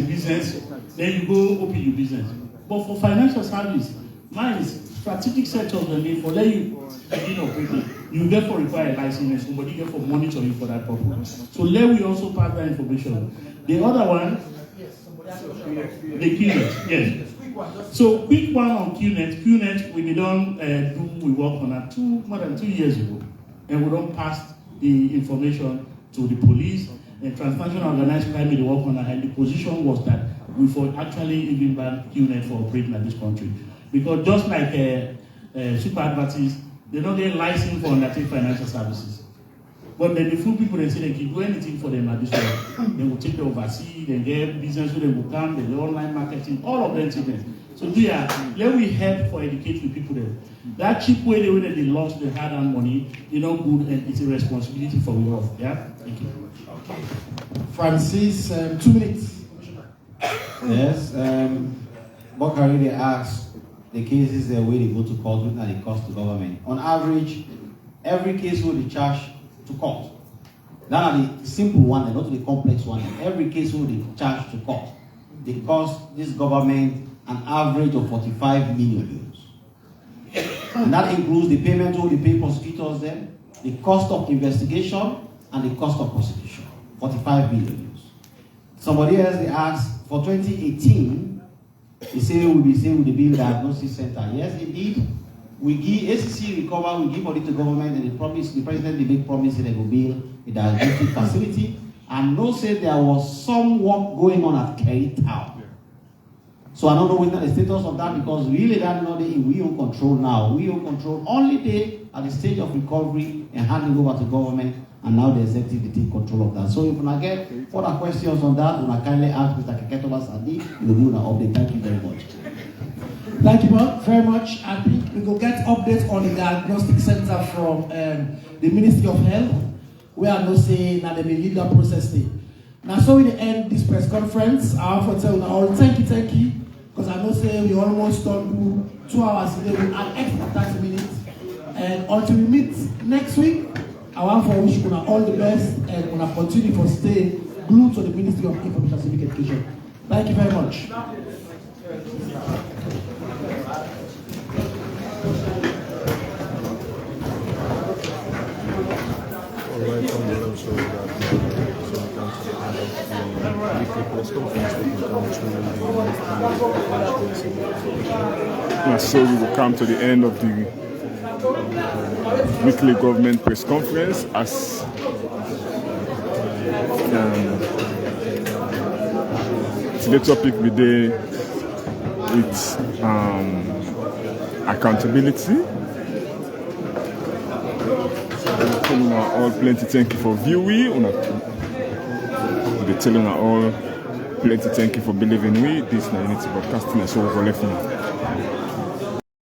business, then you go open your business. But for financial service, mine is strategic sector of the name for let you begin operating. You therefore require a license and somebody therefore monitor you for that purpose. So let we also pass that information. The other one, the QNet, yes. So quick one on QNet. QNet, we don't we work on that more than 2 years ago, and we don't pass the information to the police and transnational organized crime. They work on that, and the position was that we for actually even ban QNet for operating in this country, because just like super advertisers, they don't get license for undertake financial services. But then the few people they say they can do anything for them at this point. They will take them overseas, they get business where they will come, they do online marketing, all of them things. So let we help for educate the people there. That cheap way the way that they lost the hard-earned money, good, and it's a responsibility for we all. Yeah? Thank you. Okay. Francis, 2 minutes. Yes. Bokari, they asked the cases where they go to court and they cost to government. On average, every case will be charged to court. That are the simple one, not the complex one. Every case will be charged to court. They cost this government an average of 45 million euros. And that includes the payment to the pay prosecutors then, the cost of investigation, and the cost of prosecution. 45 million euros. Somebody else they asked for 2018, they say we'll be saying with the bill diagnosis center. Yes, indeed. We give ACC recover, we give money to government, and the president they make promise that they will build a diagnostic facility. And no say there was some work going on at Kerry Town. So I don't know what the status of that, because really that not we own control now. We own control only they at the stage of recovery and handing over to government, and now the executive they take control of that. So if I get further questions on that, I kindly ask Mr. Keketoba Sadi, he will do an update. Thank you very much. Thank you very much. I think we will get updates on the diagnostic center from the Ministry of Health. We are not saying that they may lead that process. Now, so we end this press conference. I want to tell you all thank you. Because I know say we almost don't do 2 hours today, we add extra 30 minutes. And until we meet next week, I want for wish you all the best and want to continue to stay glued to the Ministry of Information and Civic Education. Thank you very much. So we will come to the end of the weekly government press conference as the topic we did with accountability. All plenty thank you for viewing. We're telling all plenty thank you for believing we. This is Unity Broadcasting, and so we're left now.